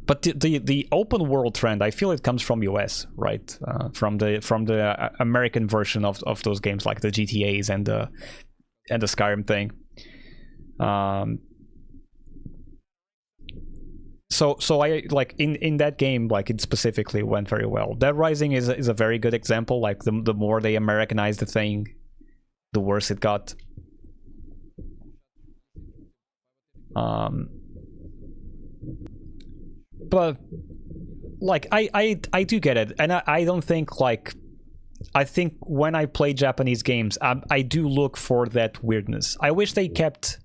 But the open world trend, I feel it comes from US, right? From the American version of those games, like the GTAs and the Skyrim thing. So I like in that game, like it specifically went very well. Dead Rising is a very good example. Like the more they Americanized the thing, the worse it got. But like I do get it, and I don't think like, I think when I play Japanese games, I do look for that weirdness. I wish they kept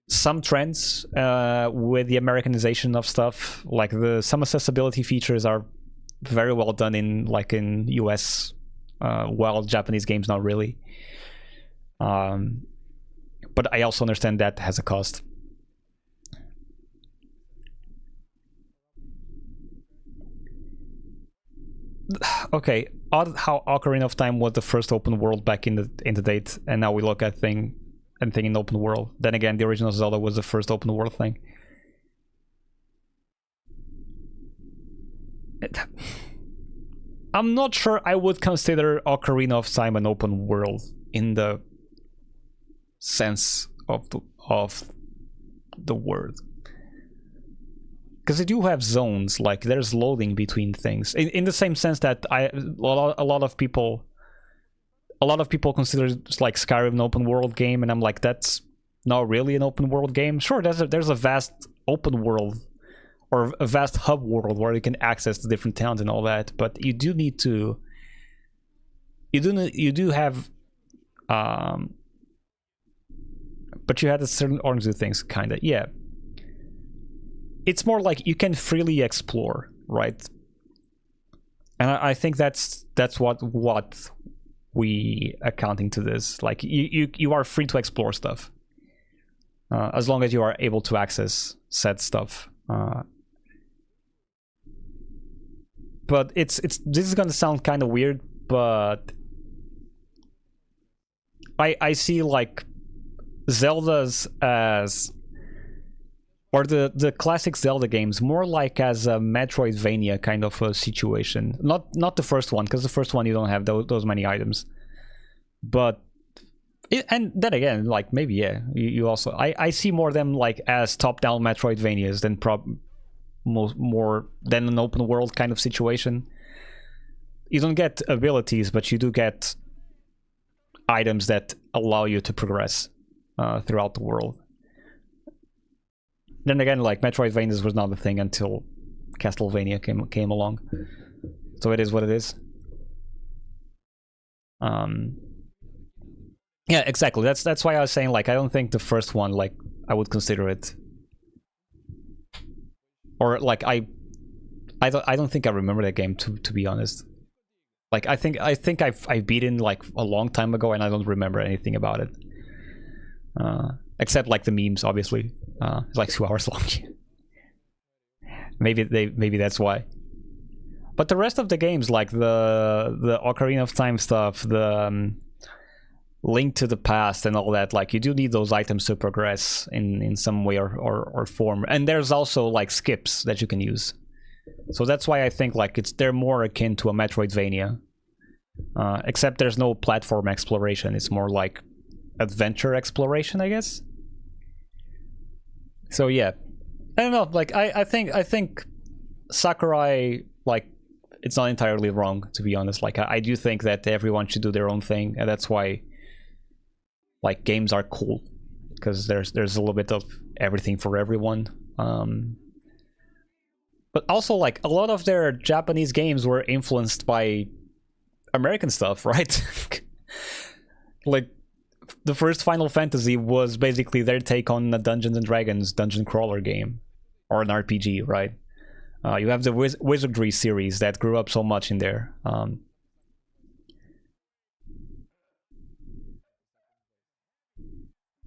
some trends with the Americanization of stuff. Like some accessibility features are very well done in US, while Japanese games not really. But I also understand that has a cost. Okay, odd how Ocarina of Time was the first open world back in the date, and now we look at thing in open world. Then again, the original Zelda was the first open world thing. I'm not sure I would consider Ocarina of Time an open world in the sense of the word. Because they do have zones, like there's loading between things. In the same sense that a lot of people consider like Skyrim an open world game, and I'm like, that's not really an open world game. Sure, there's a vast open world or a vast hub world where you can access the different towns and all that, but you do need to. You do have. But you had a certain order to things, kind of, yeah. It's more like you can freely explore, right? And I think that's what we accounting to this. Like you are free to explore stuff, as long as you are able to access said stuff. But this is gonna sound kind of weird, but I see like Zelda's as, or the classic Zelda games, more like as a Metroidvania kind of a situation. Not the first one, because the first one you don't have those many items. But and then again, like maybe yeah, you also I see more them like as top-down Metroidvanias than more than an open world kind of situation. You don't get abilities, but you do get items that allow you to progress throughout the world. Then again, like Metroidvanias was not a thing until Castlevania came along, so it is what it is. Yeah, exactly. That's why I was saying like I don't think the first one like I would consider it, or like I don't think I remember that game to be honest. Like I think I beat it like a long time ago, and I don't remember anything about it. Except like the memes, obviously. It's like 2 hours long. maybe that's why. But the rest of the games, like the Ocarina of Time stuff, the link to the past and all that. Like, you do need those items to progress in some way or form. And there's also like skips that you can use. So that's why I think like they're more akin to a Metroidvania. Except there's no platform exploration. It's more like adventure exploration, I guess. So yeah, I don't know. Like I think Sakurai, like, it's not entirely wrong, to be honest. Like I do think that everyone should do their own thing, and that's why like games are cool, because there's a little bit of everything for everyone. But also, like, a lot of their Japanese games were influenced by American stuff, right? Like, the first Final Fantasy was basically their take on a Dungeons and Dragons dungeon crawler game, or an RPG, right? You have the Wizardry series that grew up so much in there.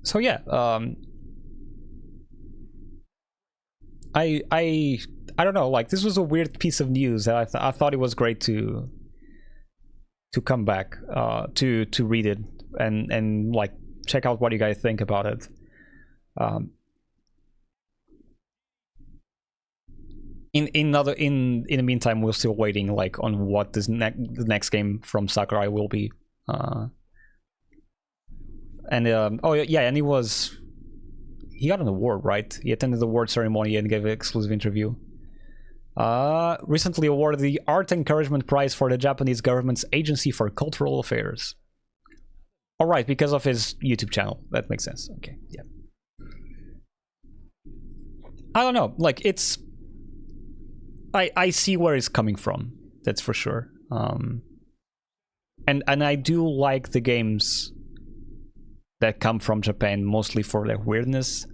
So yeah, I don't know. Like, this was a weird piece of news that I thought it was great to come back to read it and like check out what you guys think about it. In the meantime, we're still waiting like on what the next game from Sakurai will be. And oh yeah, and he got an award, right? He attended the award ceremony and gave an exclusive interview. Recently awarded the Art Encouragement Prize for the Japanese government's Agency for Cultural Affairs. All right, because of his YouTube channel. That makes sense. Okay, yeah. I don't know. Like, it's... I see where it's coming from. That's for sure. And I do like the games that come from Japan, mostly for their weirdness.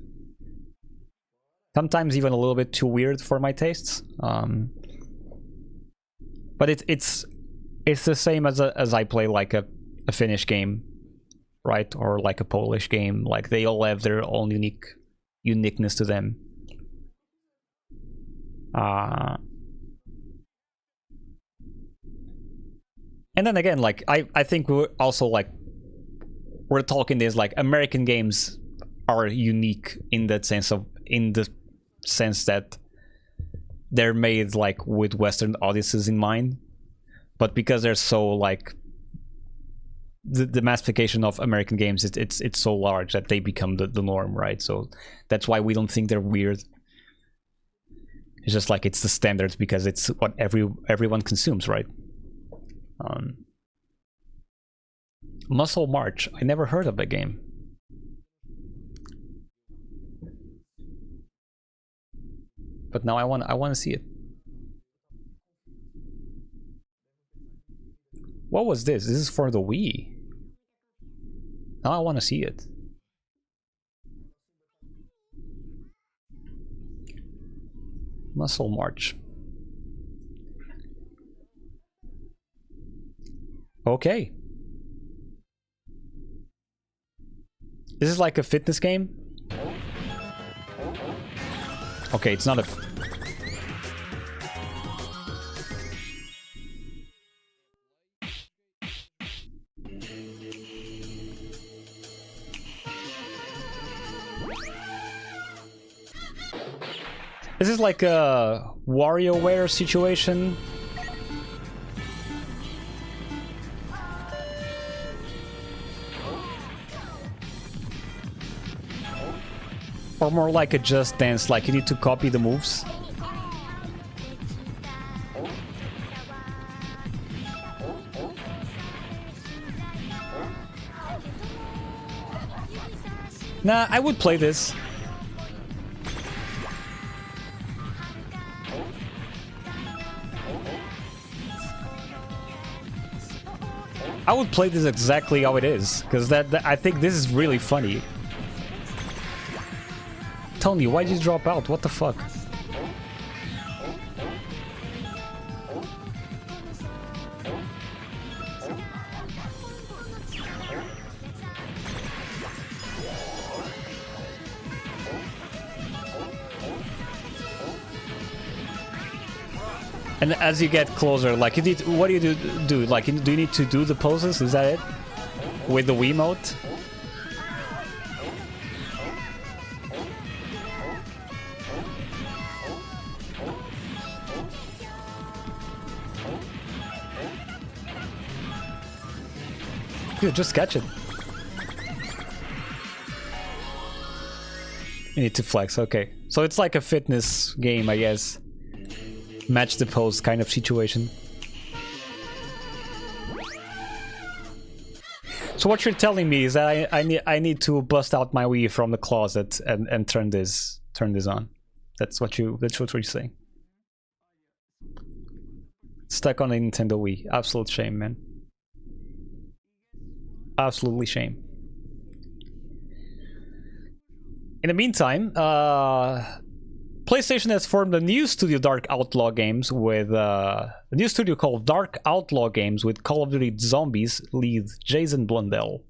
Sometimes even a little bit too weird for my tastes. But it's the same as I play like a Finnish game, right? Or like a Polish game. Like, they all have their own uniqueness to them. And then again, like, I think we're also like, we're talking this like American games are unique in the sense that they're made like with Western audiences in mind, but because they're so like the massification of American games, it's so large that they become the norm, right? So that's why we don't think they're weird. It's just like it's the standards because it's what everyone consumes, right? Muscle March. I never heard of that game. But now I want to see it. What was this? This is for the Wii. Now I want to see it. Muscle March. Okay. This is like a fitness game? Okay, it's not a... This is like a WarioWare situation. Or more like a Just Dance, like you need to copy the moves. Nah, I would play this. I would play this exactly how it is, because I think this is really funny. Tony, why'd you drop out? What the fuck? And as you get closer, like, what do you do? Like, do you need to do the poses? Is that it? with the Wiimote. Dude, just catch it. You need to flex, okay. So it's like a fitness game, I guess. Match the pose kind of situation. So what you're telling me is that I need to bust out my Wii from the closet and turn this on. That's what you're saying. Stuck on a Nintendo Wii. Absolute shame, man. Absolutely shame. In the meantime, PlayStation has formed a new studio, Dark Outlaw Games, with a new studio called Dark Outlaw Games with Call of Duty Zombies lead Jason Blundell.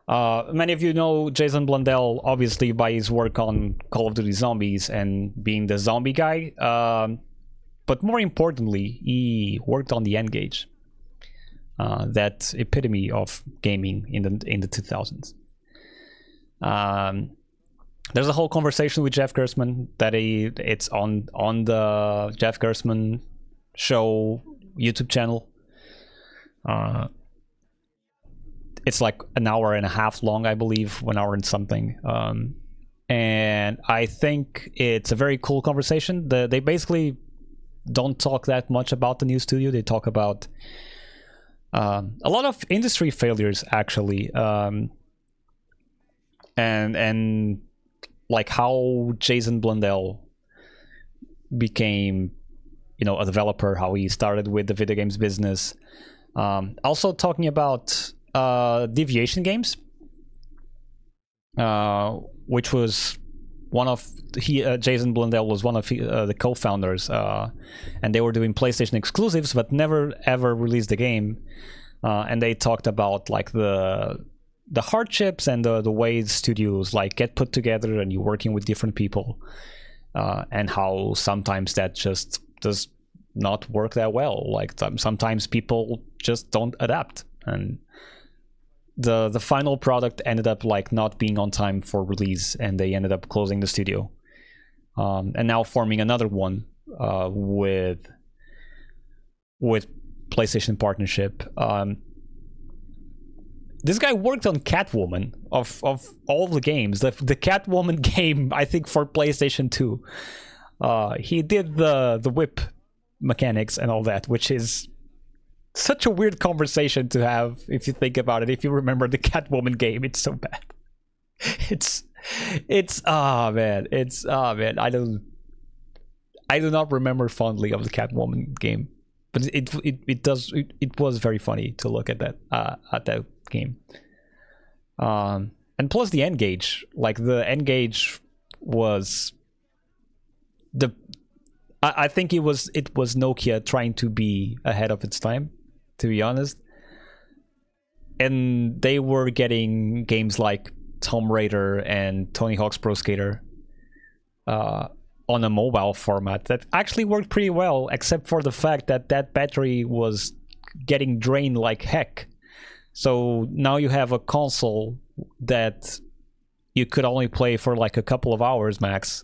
Many of you know Jason Blundell, obviously, by his work on Call of Duty Zombies and being the zombie guy. But more importantly, he worked on the N-Gage. That epitome of gaming in the 2000s. There's a whole conversation with Jeff Gerstmann that it's on the Jeff Gerstmann Show YouTube channel. It's like an hour and a half long, I believe, 1 hour and something. And I think it's a very cool conversation. They basically don't talk that much about the new studio. They talk about a lot of industry failures, actually, and like how Jason Blundell became, you know, a developer, how he started with the video games business. Also talking about Deviation Games, which was one of Jason Blundell was one of the co-founders, and they were doing PlayStation exclusives, but never ever released the game. And they talked about like the hardships and the ways studios like get put together and you're working with different people, and how sometimes that just does not work that well. Like sometimes people just don't adapt, and the final product ended up like not being on time for release, and they ended up closing the studio, and now forming another one with PlayStation partnership. This guy worked on Catwoman of all the games. The Catwoman game, I think, for PlayStation 2. He did the whip mechanics and all that, which is such a weird conversation to have if you think about it. If you remember the Catwoman game, it's so bad. It's man. I do not remember fondly of the Catwoman game, but it was very funny to look at that game. And plus the N-Gage, like the N-Gage was I think it was Nokia trying to be ahead of its time, to be honest. And they were getting games like Tomb Raider and Tony Hawk's Pro Skater on a mobile format that actually worked pretty well, except for the fact that battery was getting drained like heck. So now you have a console that you could only play for like a couple of hours max.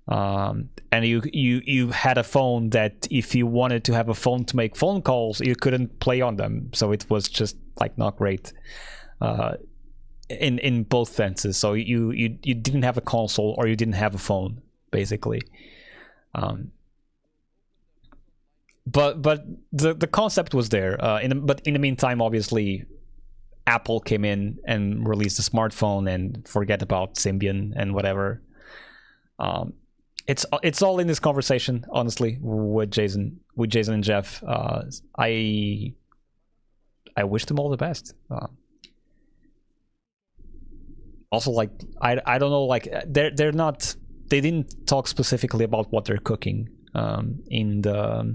And you had a phone that if you wanted to have a phone to make phone calls, you couldn't play on them. So it was just like not great in both senses. So you didn't have a console or you didn't have a phone, basically. But the concept was there. But in the meantime, obviously, Apple came in and released a smartphone, and forget about Symbian and whatever. It's all in this conversation, honestly, with Jason and Jeff. I wish them all the best. Also, like I don't know, like they didn't talk specifically about what they're cooking in the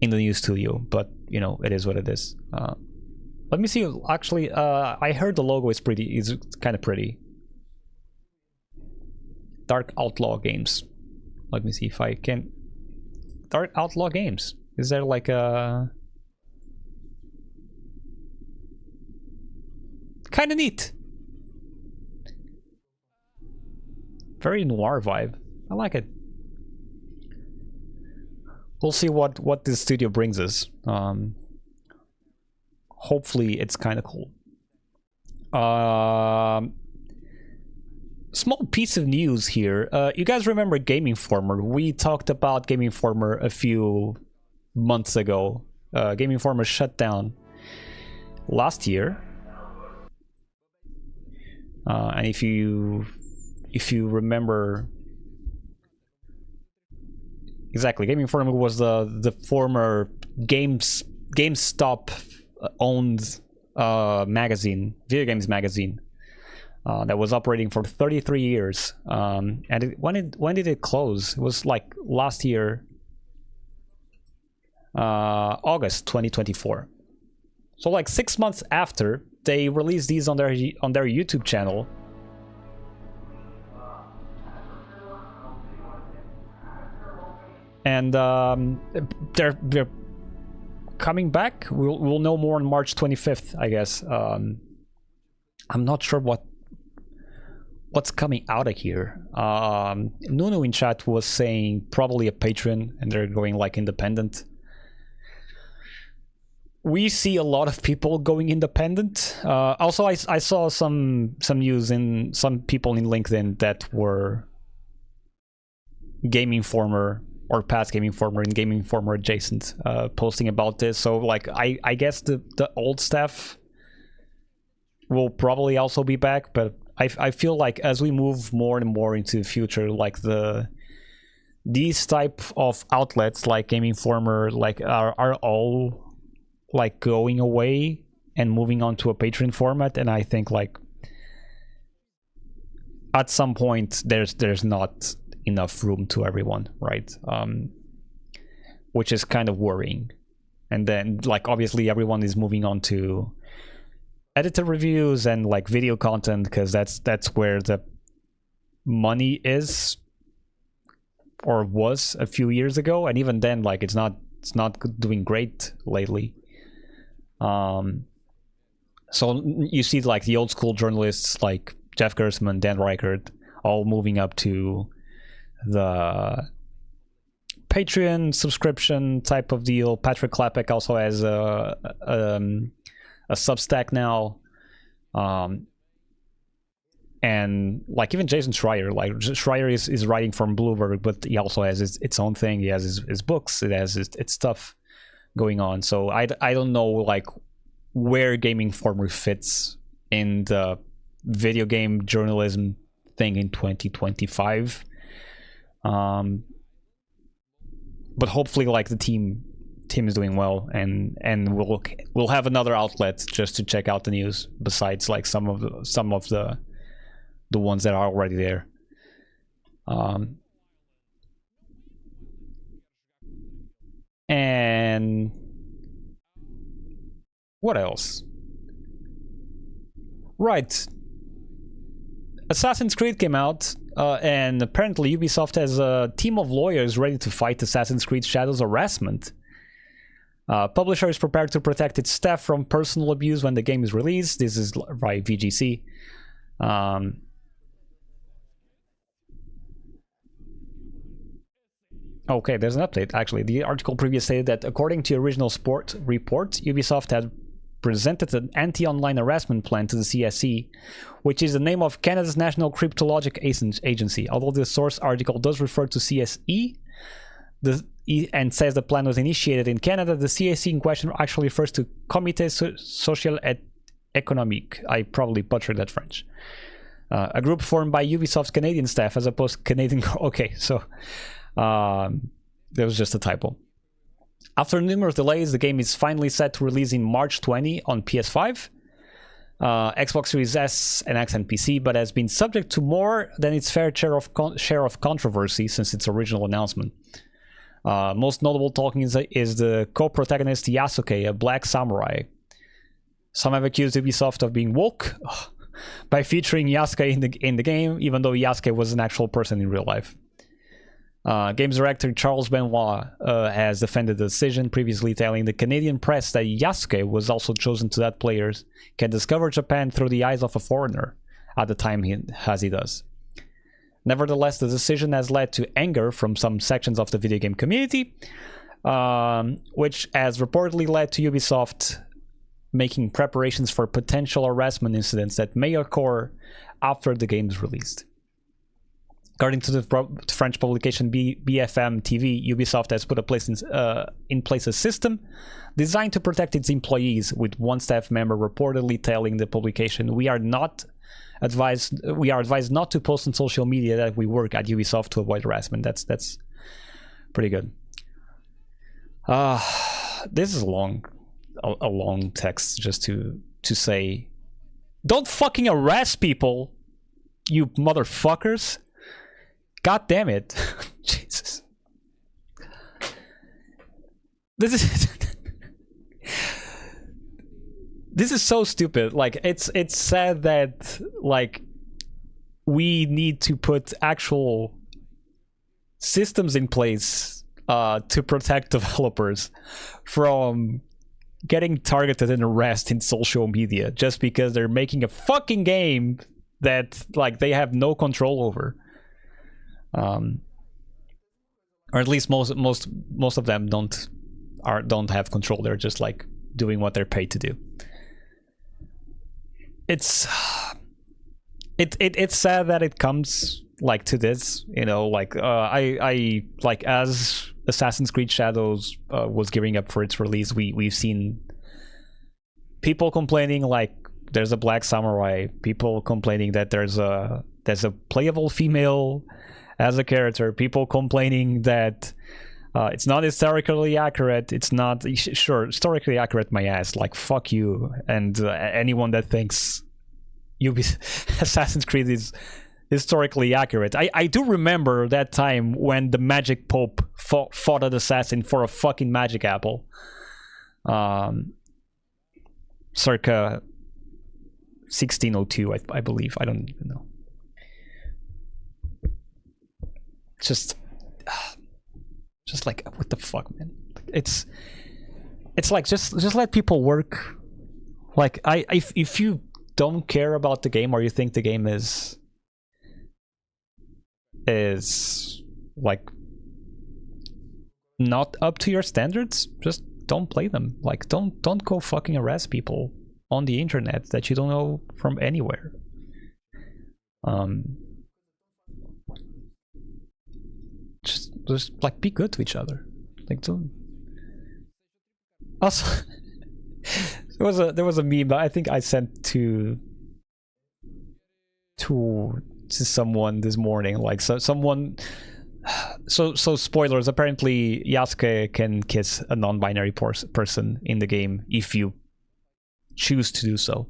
new studio, but you know, it is what it is. Let me see. Actually, I heard the logo is kind of pretty. Dark Outlaw Games. Let me see if I can. Dark Outlaw Games. Is there like a? kind of neat. Very noir vibe. I like it. We'll see what this studio brings us. Hopefully it's kind of cool. Small piece of news here. You guys remember Game Informer? We talked about Game Informer a few months ago. Game Informer shut down last year. And if you remember, exactly, Game Informer was the former GameStop owned magazine, video games magazine, that was operating for 33 years. And when did it close? It was like last year, August 2024. So like 6 months after, they released these on their YouTube channel. And they're coming back. We'll know more on March 25th, I guess. I'm not sure what's coming out of here. Nunu in chat was saying probably a Patreon, and they're going like independent. We see a lot of people going independent. Also, I saw some news in some people in LinkedIn that were Game Informer or past Game Informer and Game Informer adjacent, posting about this. So like I guess the old staff will probably also be back, but I feel like as we move more and more into the future, like these type of outlets like Game Informer like are all like going away and moving on to a Patreon format. And I think like at some point there's not enough room to everyone, right? Which is kind of worrying. And then like obviously everyone is moving on to editor reviews and like video content, because that's where the money is, or was a few years ago. And even then, like it's not doing great lately. So you see like the old school journalists like Jeff Gersman, Dan Reichert, all moving up to the Patreon subscription type of deal. Patrick Klapek also has a Substack now, and like even Jason Schreier, like Schreier is writing from Bloomberg, but he also has its own thing. He has his books, it has its stuff going on. So I don't know like where Game Informer fits in the video game journalism thing in 2025. But hopefully like the team is doing well, and we'll have another outlet just to check out the news besides like some of the ones that are already there. And what else? Right, Assassin's Creed came out, and apparently Ubisoft has a team of lawyers ready to fight Assassin's Creed Shadows harassment. Publisher is prepared to protect its staff from personal abuse when the game is released. This is by VGC. Okay, there's an update actually. The article previously stated that according to the original report, Ubisoft had presented an anti-online harassment plan to the CSE, which is the name of Canada's National Cryptologic Agency. Although the source article does refer to CSE and says the plan was initiated in Canada, the CSE in question actually refers to Comité Social et Économique. I probably butchered that French. A group formed by Ubisoft's Canadian staff as opposed to Canadian... Okay, so there was just a typo. After numerous delays, the game is finally set to release in March 20 on PS5, Xbox Series S and X and PC, but has been subject to more than its fair share of controversy since its original announcement. Most notable talking is the co-protagonist Yasuke, a black samurai. Some have accused Ubisoft of being woke by featuring Yasuke in the game, even though Yasuke was an actual person in real life. Games director Charles Benoit has defended the decision, previously telling the Canadian press that Yasuke was also chosen so that players can discover Japan through the eyes of a foreigner at the time as he does. Nevertheless, the decision has led to anger from some sections of the video game community, which has reportedly led to Ubisoft making preparations for potential harassment incidents that may occur after the game is released. According to the French publication BFM TV, Ubisoft has put in place a system designed to protect its employees, with one staff member reportedly telling the publication, "We are advised not to post on social media that we work at Ubisoft to avoid harassment." That's pretty good. This is a long text just to say, don't fucking harass people, you motherfuckers. God damn it. Jesus. This is so stupid. Like, it's sad that, like, we need to put actual systems in place to protect developers from getting targeted and arrested in social media just because they're making a fucking game that, like, they have no control over. Or at least most of them don't have control. They're just like doing what they're paid to do. It's sad that it comes like to this, you know. Like I like, as Assassin's Creed Shadows was gearing up for its release, we've seen people complaining like there's a black samurai, people complaining that there's a playable female as a character, people complaining that it's not historically accurate. It's not, sure, historically accurate my ass, like fuck you and anyone that thinks Assassin's Creed is historically accurate. I do remember that time when the Magic Pope fought an assassin for a fucking magic apple, circa 1602, I believe. I don't even know. Just like, what the fuck, man? It's like, just let people work. Like, if you don't care about the game, or you think the game is like not up to your standards, just don't play them. Like, don't go fucking harass people on the internet that you don't know from anywhere. Just like, be good to each other. Like, don't. Also, there was a meme that I think I sent to someone this morning. Like, so spoilers. Apparently, Yasuke can kiss a non-binary person in the game if you choose to do so.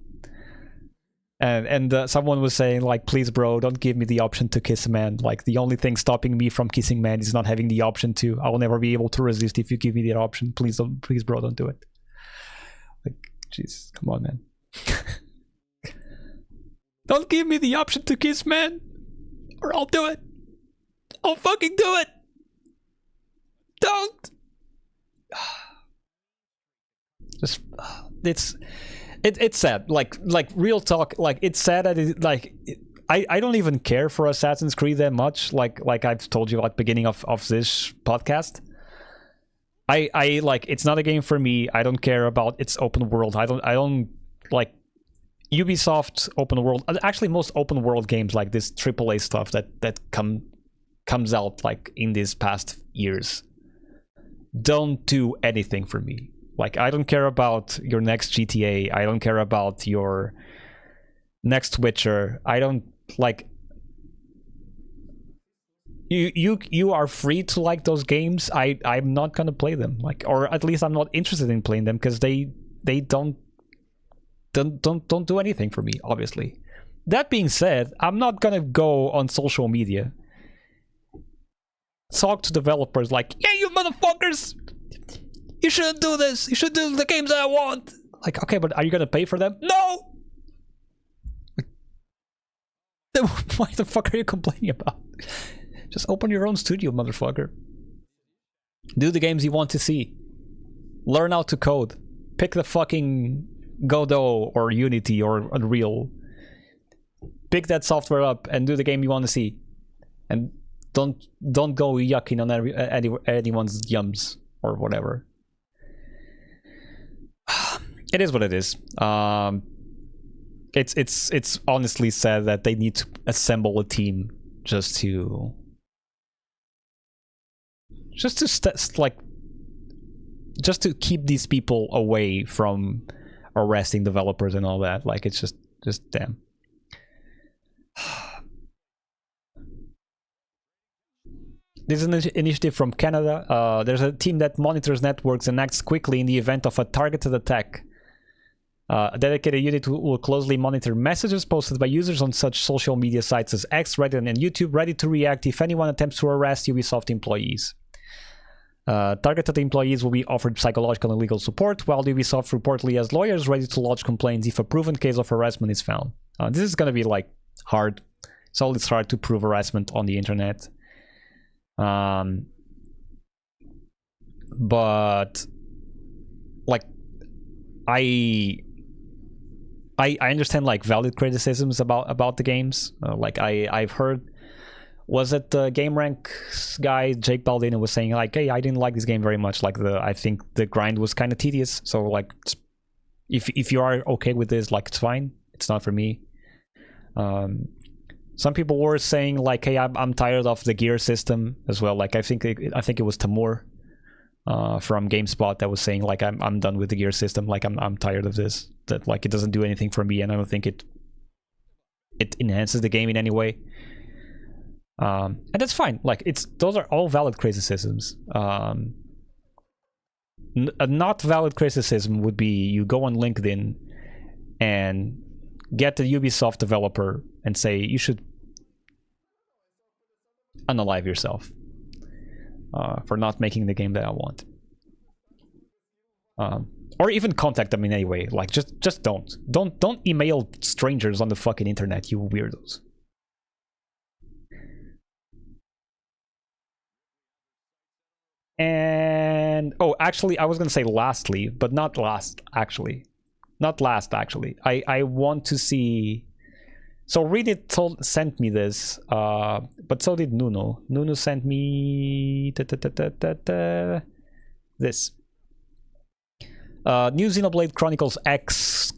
And someone was saying, like, please bro, don't give me the option to kiss a man. Like, the only thing stopping me from kissing men is not having the option to. I will never be able to resist if you give me that option. Please bro, don't do it. Like, jeez, come on, man. Don't give me the option to kiss men, or I'll do it. I'll fucking do it. Don't. Just, it's sad. Like real talk. Like, it's sad that I don't even care for Assassin's Creed that much. Like I've told you at the beginning of this podcast. I like, it's not a game for me. I don't care about its open world. I don't like Ubisoft open world. Actually, most open world games like this AAA stuff that comes out like in these past years don't do anything for me. Like, I don't care about your next GTA. I don't care about your next Witcher. I don't like. You are free to like those games. I'm not gonna play them. Like, or at least I'm not interested in playing them because they don't do anything for me. Obviously. That being said, I'm not gonna go on social media, talk to developers like, yeah, you motherfuckers, you shouldn't do this. You should do the games that I want. Like, okay, but are you gonna pay for them? No. Then why the fuck are you complaining about? Just open your own studio, motherfucker. Do the games you want to see. Learn how to code. Pick the fucking Godot or Unity or Unreal. Pick that software up and do the game you want to see. And don't go yucking on anyone's yums or whatever. It is what it is. It's honestly sad that they need to assemble a team just to keep these people away from arresting developers and all that. Like, it's just damn. This is an initiative from Canada. There's a team that monitors networks and acts quickly in the event of a targeted attack. A dedicated unit will closely monitor messages posted by users on such social media sites as X, Reddit, and YouTube, ready to react if anyone attempts to harass Ubisoft employees. Targeted employees will be offered psychological and legal support, while Ubisoft reportedly has lawyers ready to lodge complaints if a proven case of harassment is found. This is going to be like hard. It's always hard to prove harassment on the internet. But like I understand like valid criticisms about the games. Like I've heard, was it the GameRank guy Jake Baldino was saying like, hey, I didn't like this game very much. Like I think the grind was kind of tedious. So like, if you are okay with this, like, it's fine. It's not for me. Some people were saying like, hey, I'm tired of the gear system as well. Like I think it was Tamur from GameSpot that was saying like, I'm done with the gear system. Like I'm tired of this. That like it doesn't do anything for me, and I don't think it enhances the game in any way. And that's fine. Like those are all valid criticisms. A not valid criticism would be you go on LinkedIn and get the Ubisoft developer and say you should unalive yourself for not making the game that I want. Or even contact them in any way. Like just don't email strangers on the fucking internet, you weirdos. And oh, actually, I was gonna say lastly, but not last. Actually, not last. Actually, I want to see. So Reddit sent me this, but so did Nuno. Nuno sent me this. New Xenoblade Chronicles X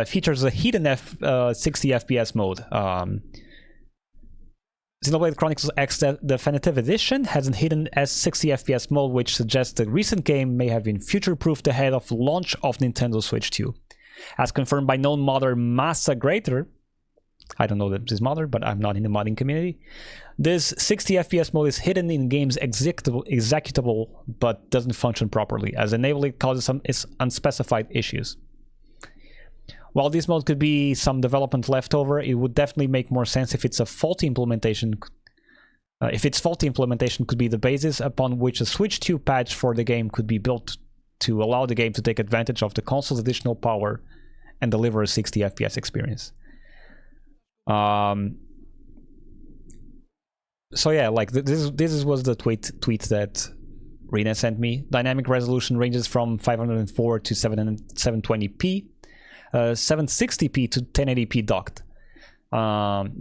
features a hidden 60 FPS mode. Xenoblade Chronicles X Definitive Edition has a hidden 60 FPS mode, which suggests the recent game may have been future-proofed ahead of launch of Nintendo Switch 2. As confirmed by known modder Massa Greater, I don't know this modder, but I'm not in the modding community. This 60 FPS mode is hidden in game's executable, but doesn't function properly, as enabling causes some unspecified issues. While this mode could be some development leftover, it would definitely make more sense if it's a faulty implementation. If its faulty implementation could be the basis upon which a Switch 2 patch for the game could be built to allow the game to take advantage of the console's additional power and deliver a 60 FPS experience. So yeah, like this was the tweet that Rena sent me. Dynamic resolution ranges from 504 to 720p, 760p to 1080p docked.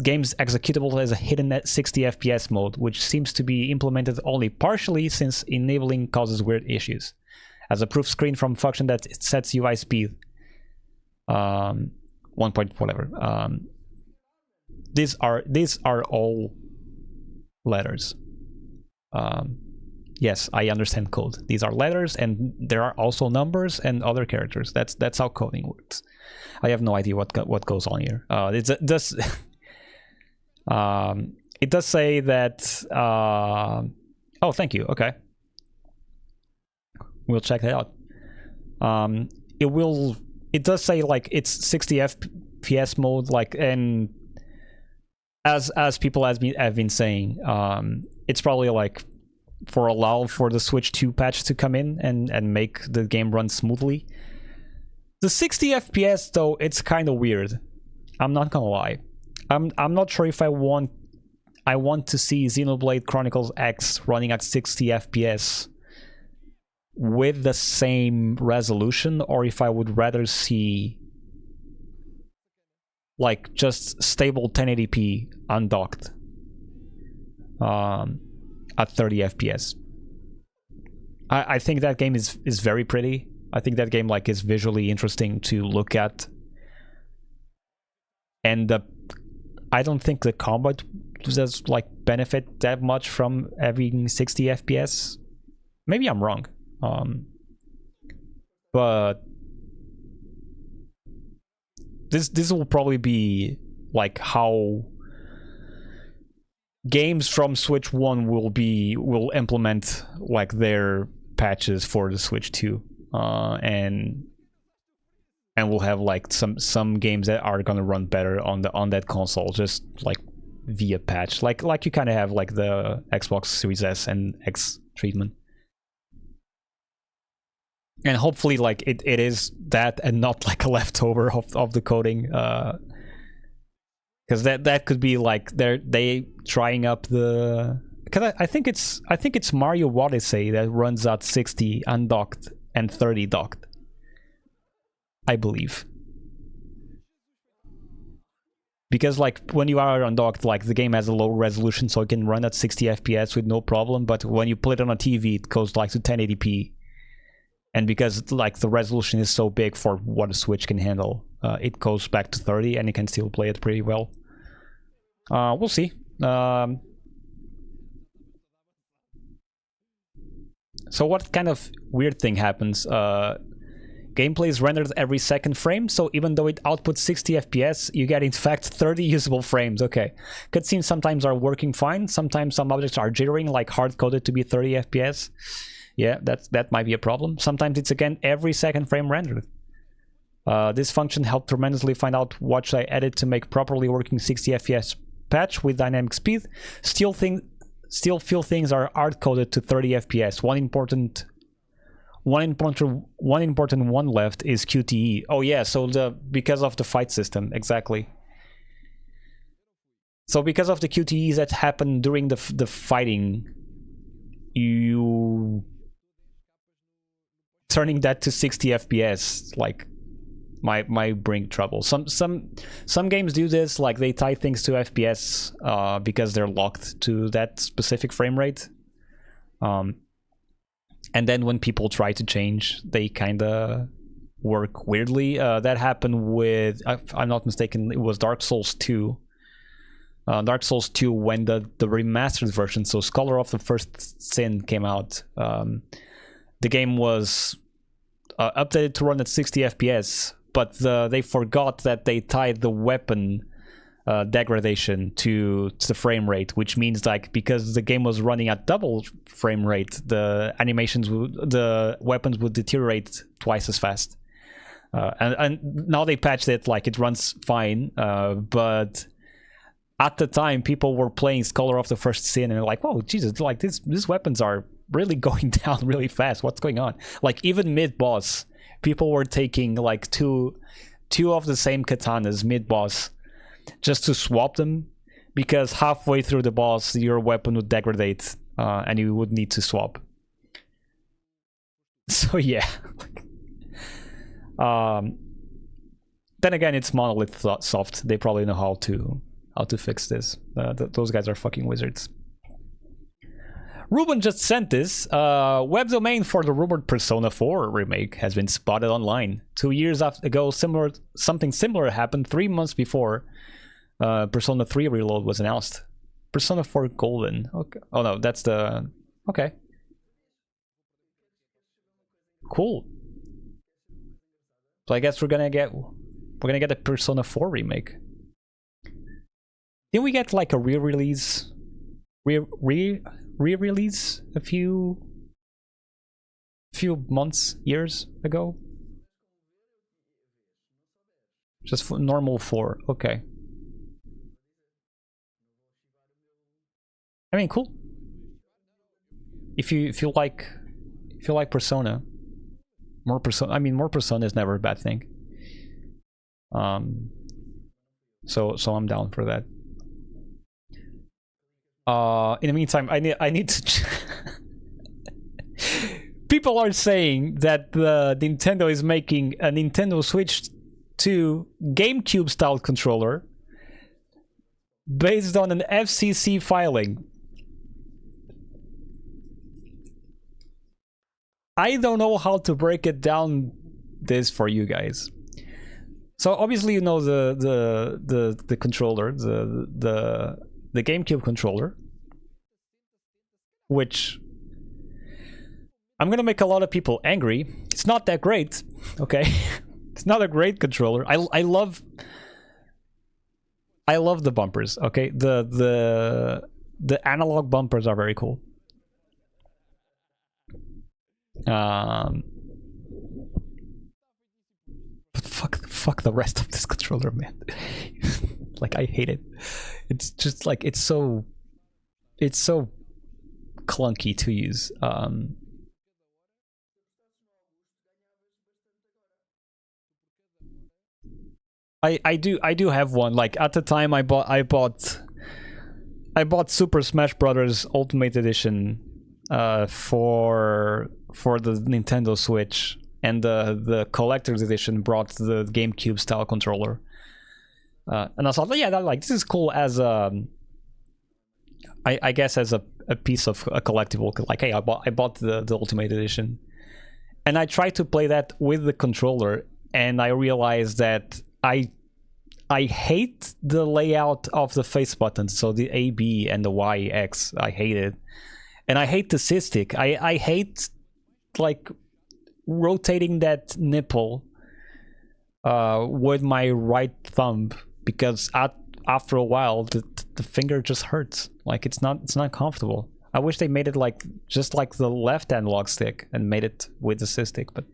Game's executable has a hidden 60 FPS mode, which seems to be implemented only partially since enabling causes weird issues. As a proof screen from function that it sets UI speed 1 point whatever. These are all letters. Yes, I understand code. These are letters, and there are also numbers and other characters. That's how coding works. I have no idea what goes on here. It does it does say that. Oh, thank you. Okay, we'll check that out. It does say like it's 60 FPS mode, like, and as people have been saying, it's probably like for allow for the Switch 2 patch to come in and make the game run smoothly. The 60 FPS though, it's kind of weird. I'm not gonna lie. I'm not sure if I want I want to see Xenoblade Chronicles X running at 60 FPS with the same resolution, or if I would rather see like just stable 1080p undocked at 30 FPS. I think that game is very pretty. I think that game like is visually interesting to look at, and I don't think the combat does like benefit that much from having 60 FPS. Maybe I'm wrong. But this will probably be like how games from Switch 1 will implement like their patches for the Switch 2, and we'll have like some games that are gonna run better on that console, just like via patch, like you kind of have like the Xbox Series S and X treatment. And hopefully like it is that and not like a leftover of the coding, because that could be like they trying up the, because I think it's Mario Odyssey that runs at 60 undocked and 30 docked, I believe. Because like when you are undocked, like the game has a low resolution, so it can run at 60 FPS with no problem, but when you put it on a TV it goes like to 1080p. And because like the resolution is so big for what a Switch can handle, it goes back to 30 and you can still play it pretty well. We'll see. So what kind of weird thing happens? Gameplay is rendered every second frame, so even though it outputs 60 FPS, you get in fact 30 usable frames. Okay. Cutscenes sometimes are working fine, sometimes some objects are jittering, like hard-coded to be 30 FPS. Yeah, that might be a problem. Sometimes it's again every second frame rendered. This function helped tremendously find out what should I edit to make properly working 60 FPS patch with dynamic speed. Still few things are hard-coded to 30 FPS. One important one left is QTE. Oh yeah, so because of the fight system, exactly. So because of the QTEs that happen during the fighting, you turning that to 60 FPS like might bring trouble. Some games do this, like they tie things to FPS because they're locked to that specific frame rate. And then when people try to change, they kind of work weirdly. That happened with, if I'm not mistaken, it was Dark Souls 2. Dark Souls 2, when the remastered version, so Scholar of the First Sin came out, the game was updated to run at 60 FPS, but they forgot that they tied the weapon degradation to the frame rate, which means like because the game was running at double frame rate, the weapons would deteriorate twice as fast. And now they patched it, like it runs fine, but at the time people were playing Scholar of the First Sin and they're like, whoa, Jesus, like these weapons are really going down really fast. What's going on? Like even mid-boss, people were taking like two of the same katanas mid-boss just to swap them, because halfway through the boss your weapon would degrade and you would need to swap. So yeah. Then again, it's Monolith Soft. They probably know how to fix this. Those guys are fucking wizards. Ruben just sent this. Web domain for the rumored Persona 4 remake has been spotted online. 2 years ago, something similar happened 3 months before Persona 3 Reload was announced. Persona 4 Golden. Okay. Oh no, that's the... Okay. Cool. So I guess we're gonna get a Persona 4 remake. Didn't we get like a re-release a few months, years ago? Just for normal 4. Okay. I mean, cool. If you like Persona, more Persona is never a bad thing. So I'm down for that. In the meantime, I need to. People are saying that the Nintendo is making a Nintendo Switch 2 GameCube style controller based on an FCC filing. I don't know how to break it down this for you guys. So obviously you know the controller, the GameCube controller, which I'm gonna make a lot of people angry. It's not that great, okay? It's not a great controller. I love the bumpers, okay? The analog bumpers are very cool. But fuck the rest of this controller, man. Like, I hate it. It's just like it's so clunky to use. I do have one. Like, at the time I bought Super Smash Brothers Ultimate Edition for the Nintendo Switch, and the collector's edition brought the GameCube style controller. And I thought, yeah, this is cool as I guess as a piece of a collectible. Like, hey, I bought the Ultimate Edition, and I tried to play that with the controller, and I realized that I hate the layout of the face buttons. So the A, B, and the Y, X, I hate it, and I hate the C stick. I hate like rotating that nipple with my right thumb, because after a while the finger just hurts. Like, it's not comfortable. I wish they made it like just like the left analog stick and made it with the C stick, but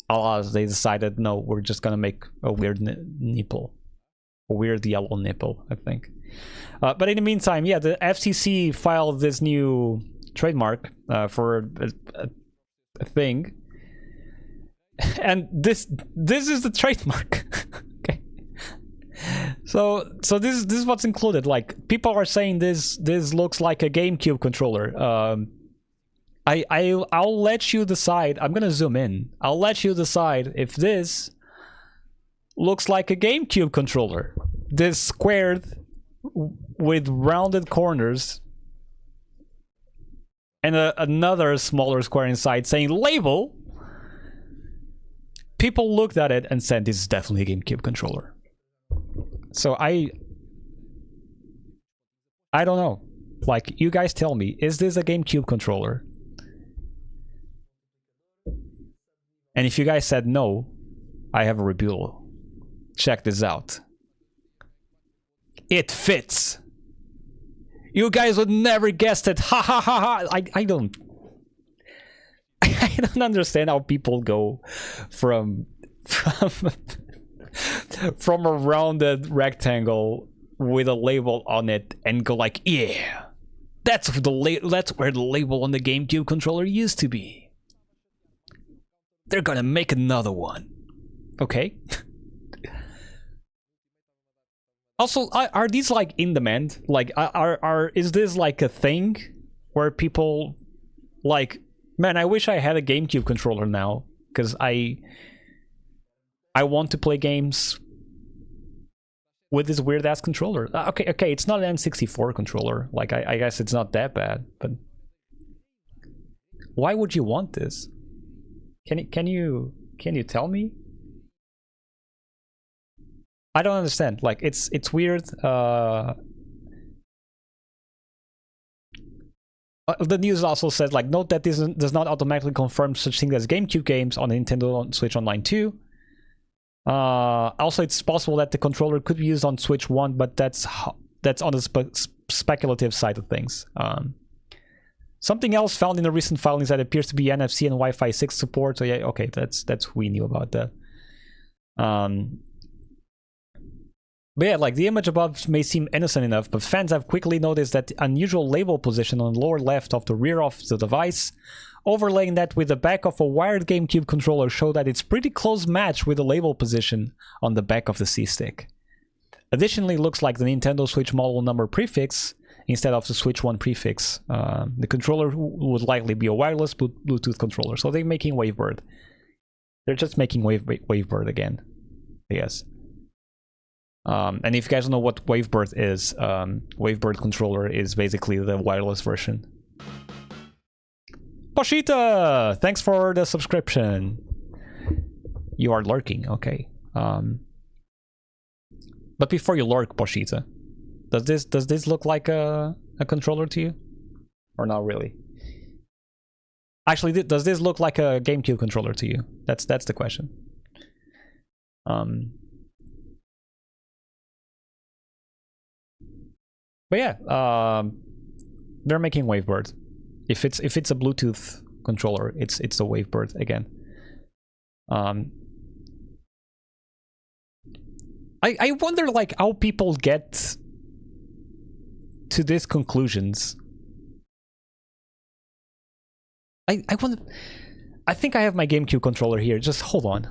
alas, they decided no, we're just gonna make a weird nipple, a weird yellow nipple, I think. But in the meantime, yeah, the FCC filed this new trademark for a thing, and this is the trademark. Okay, so this is what's included. Like, people are saying this looks like a GameCube controller. I'll let you decide. I'm gonna zoom in. I'll let you decide if this looks like a GameCube controller. This squared with rounded corners and another smaller square inside saying label. People looked at it and said this is definitely a GameCube controller. So I don't know. Like, you guys tell me, is this a GameCube controller? And if you guys said no, I have a rebuttal. Check this out. It fits. You guys would never guess it. Ha ha ha ha. I don't understand how people go from a rounded rectangle with a label on it and go like, yeah, that's where the label on the GameCube controller used to be. They're gonna make another one. Okay. Also, are these like in demand? Like, is this like a thing where people like, man, I wish I had a GameCube controller now, because I want to play games with this weird ass controller. Okay, it's not an N64 controller. Like, I guess it's not that bad, but why would you want this? Can you tell me? I don't understand. Like, it's weird. The news also said, like, note that this does not automatically confirm such things as GameCube games on the Nintendo Switch Online 2. Also, it's possible that the controller could be used on Switch 1, but that's on the speculative side of things. Something else found in the recent filings that appears to be NFC and Wi-Fi 6 support. So yeah, okay, that's we knew about that. But yeah, like, the image above may seem innocent enough, but fans have quickly noticed that unusual label position on the lower left of the rear of the device. Overlaying that with the back of a wired GameCube controller show that it's pretty close match with the label position on the back of the C-stick. Additionally, looks like the Nintendo Switch model number prefix instead of the switch 1 prefix. The controller would likely be a wireless Bluetooth controller. So they're making Wavebird. They're just making Wavebird again, I guess. And if you guys don't know what Wavebird is, Wavebird controller is basically the wireless version. Poshita! Thanks for the subscription. You are lurking, okay. But before you lurk, Poshita, does this look like a controller to you? Or not really? Actually, does this look like a GameCube controller to you? That's the question. But yeah, they're making Wavebird. If it's a Bluetooth controller, it's a Wavebird again. I wonder like how people get to these conclusions. I wonder. I think I have my GameCube controller here. Just hold on.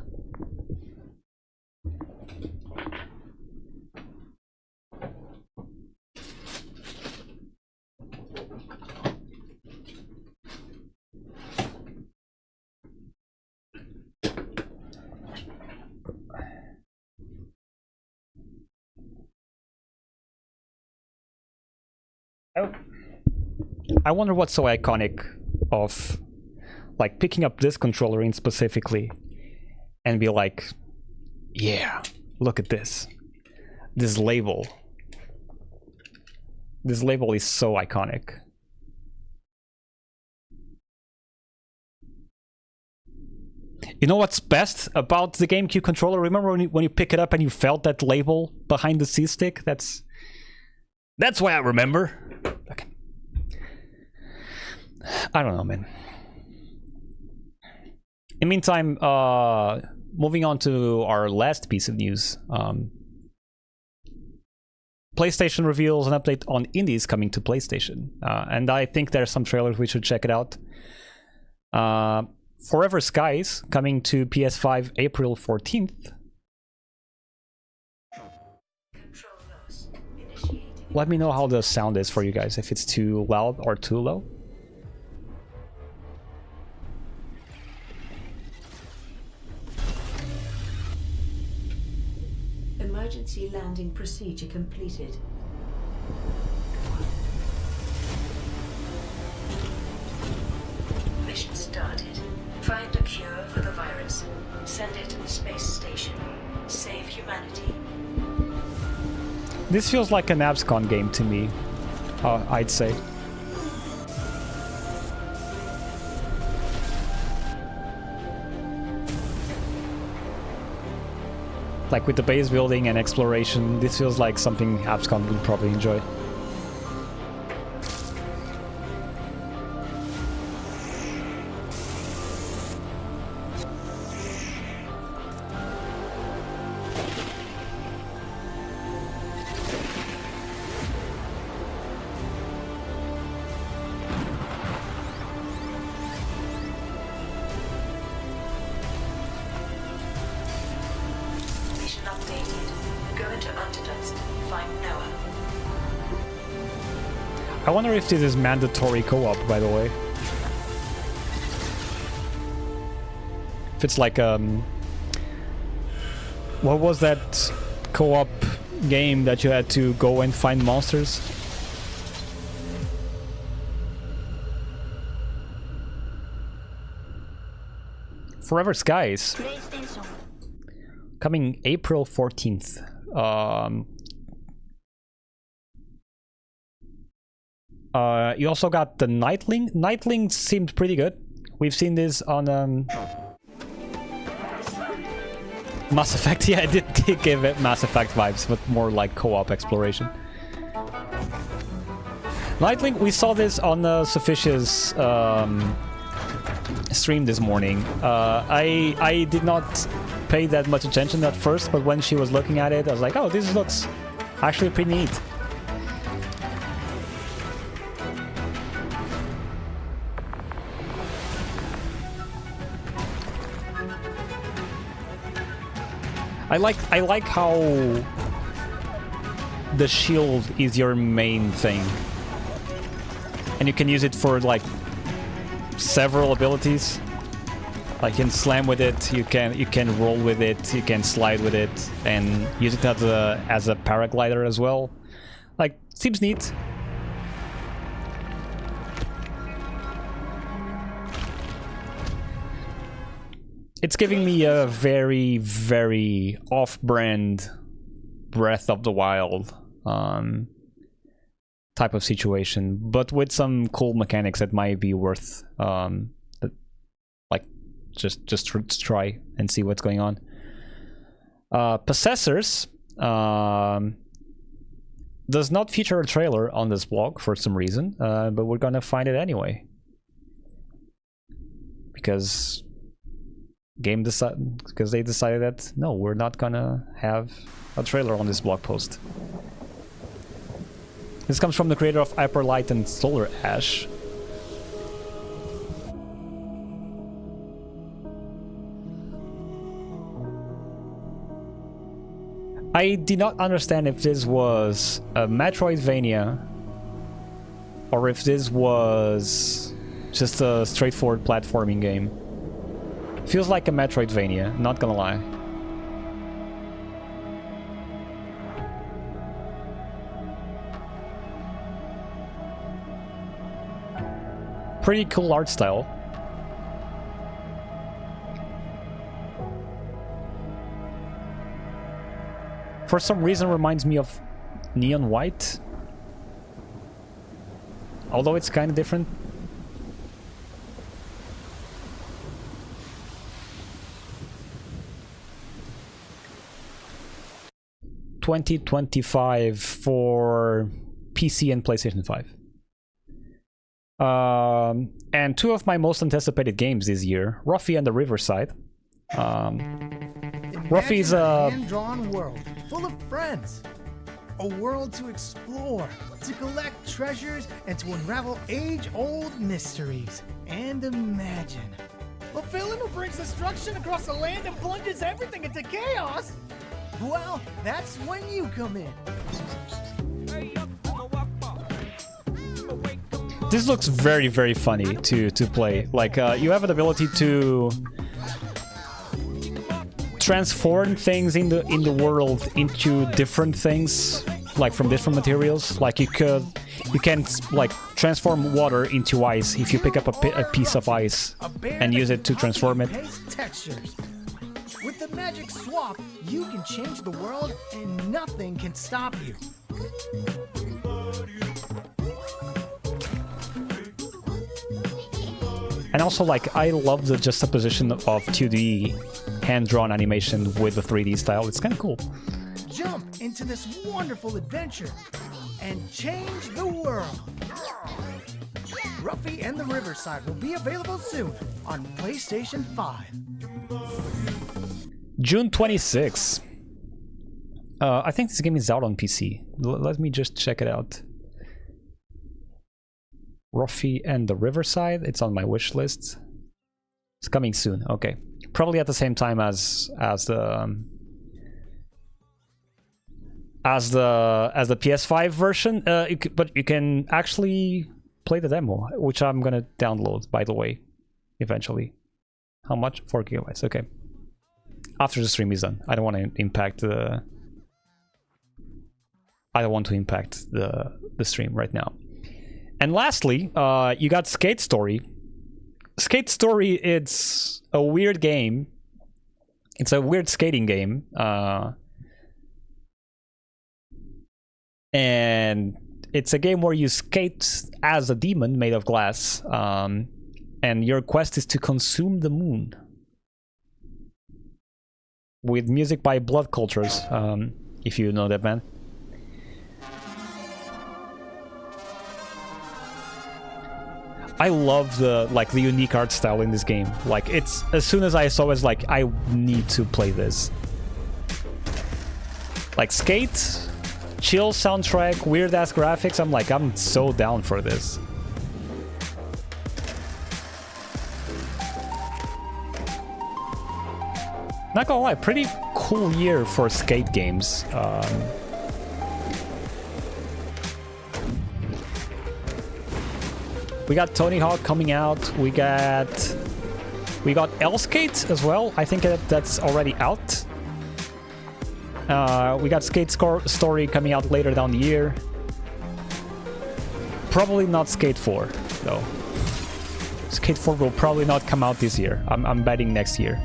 I wonder what's so iconic of like picking up this controller in specifically and be like, yeah, look at this. This label. This label is so iconic. You know what's best about the GameCube controller? Remember when you pick it up and you felt that label behind the C-stick? That's why I remember. Okay. I don't know, man. In the meantime, moving on to our last piece of news. PlayStation reveals an update on indies coming to PlayStation. And I think there are some trailers we should check it out. Forever Skies coming to PS5 April 14th. Let me know how the sound is for you guys, if it's too loud or too low. Emergency landing procedure completed. Mission started. Find a cure for the virus. Send it to the space station. Save humanity. This feels like an AbsCon game to me, I'd say. Like with the base building and exploration, this feels like something AbsCon would probably enjoy. I wonder if this is mandatory co-op, by the way. If it's like what was that co-op game that you had to go and find monsters? Forever Skies. Coming April 14th. You also got the Nightling. Nightling seemed pretty good. We've seen this on Mass Effect. Yeah, it did give it Mass Effect vibes, but more like co-op exploration. Nightling, we saw this on Sophicia's stream this morning. I did not pay that much attention at first, but when she was looking at it, I was like, oh, this looks actually pretty neat. I like how the shield is your main thing. and you can use it for like several abilities. Like you can slam with it, you can roll with it, you can slide with it, and use it as a paraglider as well. Like, seems neat. It's giving me a very, very off-brand Breath of the Wild type of situation, but with some cool mechanics that might be worth like just try and see what's going on. Possessors does not feature a trailer on this blog for some reason, but we're gonna find it anyway because they decided that no, we're not gonna have a trailer on this blog post. This comes from the creator of Hyperlight and Solar Ash. I did not understand if this was a Metroidvania or if this was just a straightforward platforming game. Feels like a Metroidvania, not gonna lie. Pretty cool art style. For some reason reminds me of Neon White. Although it's kind of different. $2025 for PC and PlayStation 5. And two of my most anticipated games this year, Ruffy and the Riverside. Ruffy is a hand-drawn world full of friends. A world to explore, to collect treasures, and to unravel age-old mysteries. And imagine. A villain who brings destruction across the land and plunges everything into chaos? Well, that's when you come in. This looks very, very funny to play. Like, you have an ability to transform things in the world into different things, like from different materials. Like you can like transform water into ice if you pick up a piece of ice and use it to transform it. Textures. With the magic swap, you can change the world and nothing can stop you. And also, like, I love the juxtaposition of 2D hand-drawn animation with the 3D style. It's kind of cool. Jump into this wonderful adventure and change the world. Ruffy and the Riverside will be available soon on PlayStation 5. June 26th. I think this game is out on PC. Let me just check it out. Ruffy and the Riverside. It's on my wish list. It's coming soon. Okay, probably at the same time as the PS5 version. But you can actually play the demo, which I'm gonna download, by the way, eventually. How much? 4 gigabytes. Okay. After the stream is done. I don't want to impact the stream right now. And lastly, you got Skate Story. Skate Story, it's a weird game. It's a weird skating game. And it's a game where you skate as a demon made of glass. And your quest is to consume the moon. With music by Blood Cultures, if you know that band. I love the unique art style in this game. Like, it's, as soon as I saw it, like, I need to play this. Like, skate, chill soundtrack, weird ass graphics. I'm so down for this. Not gonna lie, pretty cool year for skate games. We got Tony Hawk coming out. We got Skate as well. I think that's already out. We got Skate Story coming out later down the year. Probably not Skate 4 though. Skate 4 will probably not come out this year. I'm betting next year.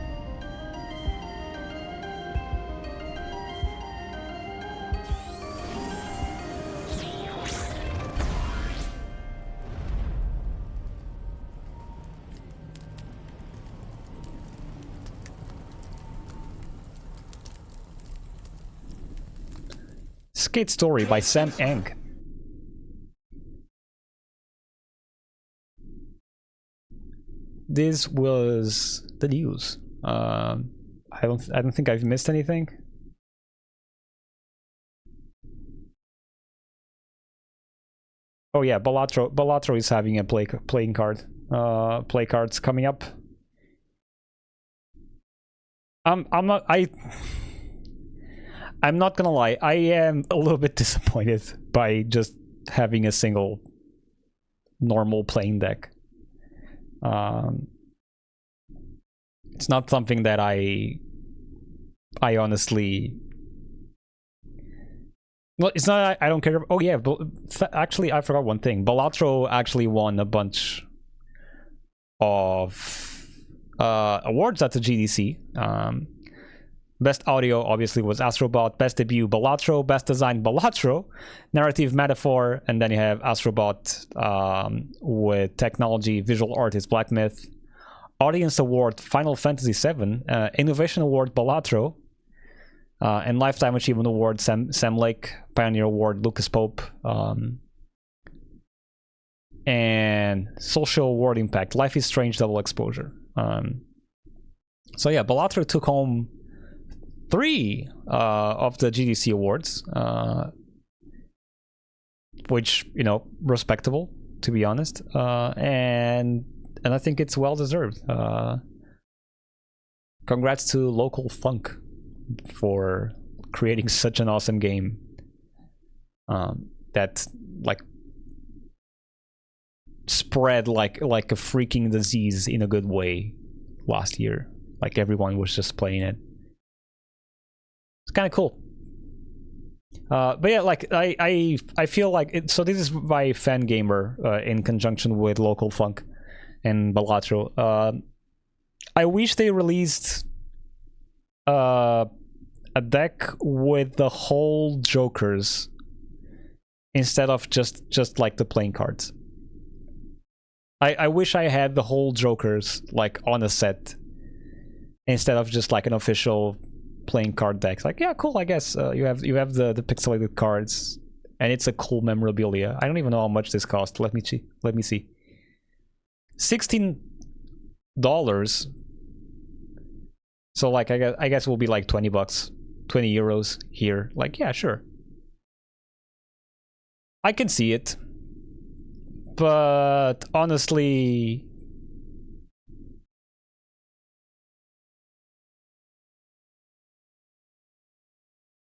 Skate Story by Sam Eng. This was the news. I don't think I've missed anything. Oh yeah, Balatro is having a play cards coming up. I'm not gonna lie, I am a little bit disappointed by just having a single normal playing deck. It's not something that I honestly... Well, it's not I don't care. Oh yeah, but actually I forgot one thing. Balatro actually won a bunch of awards at the GDC. Best audio obviously was Astrobot, best debut Balatro, best design Balatro, narrative Metaphor, and then you have Astrobot with technology, visual art is Black Myth, audience award Final Fantasy VII, innovation award Balatro, and lifetime achievement award Sam Lake, pioneer award Lucas Pope, and social award impact Life is Strange double exposure. So yeah, Balatro took home 3 of the GDC awards, which, you know, respectable, to be honest, and I think it's well deserved. Congrats to Local Funk for creating such an awesome game that like spread like a freaking disease in a good way last year. Like everyone was just playing it. It's kind of cool. But yeah, like I feel like it, so this is by Fangamer in conjunction with Local Funk and Balatro. I wish they released a deck with the whole Jokers instead of just like the playing cards. I wish I had the whole Jokers like on a set instead of just like an official playing card decks. Like, yeah, cool, I guess you have the pixelated cards and it's a cool memorabilia. I don't even know how much this cost. Let me see. $16. So like I guess it will be like 20 bucks, 20 euros here. Like, yeah, sure, I can see it, but honestly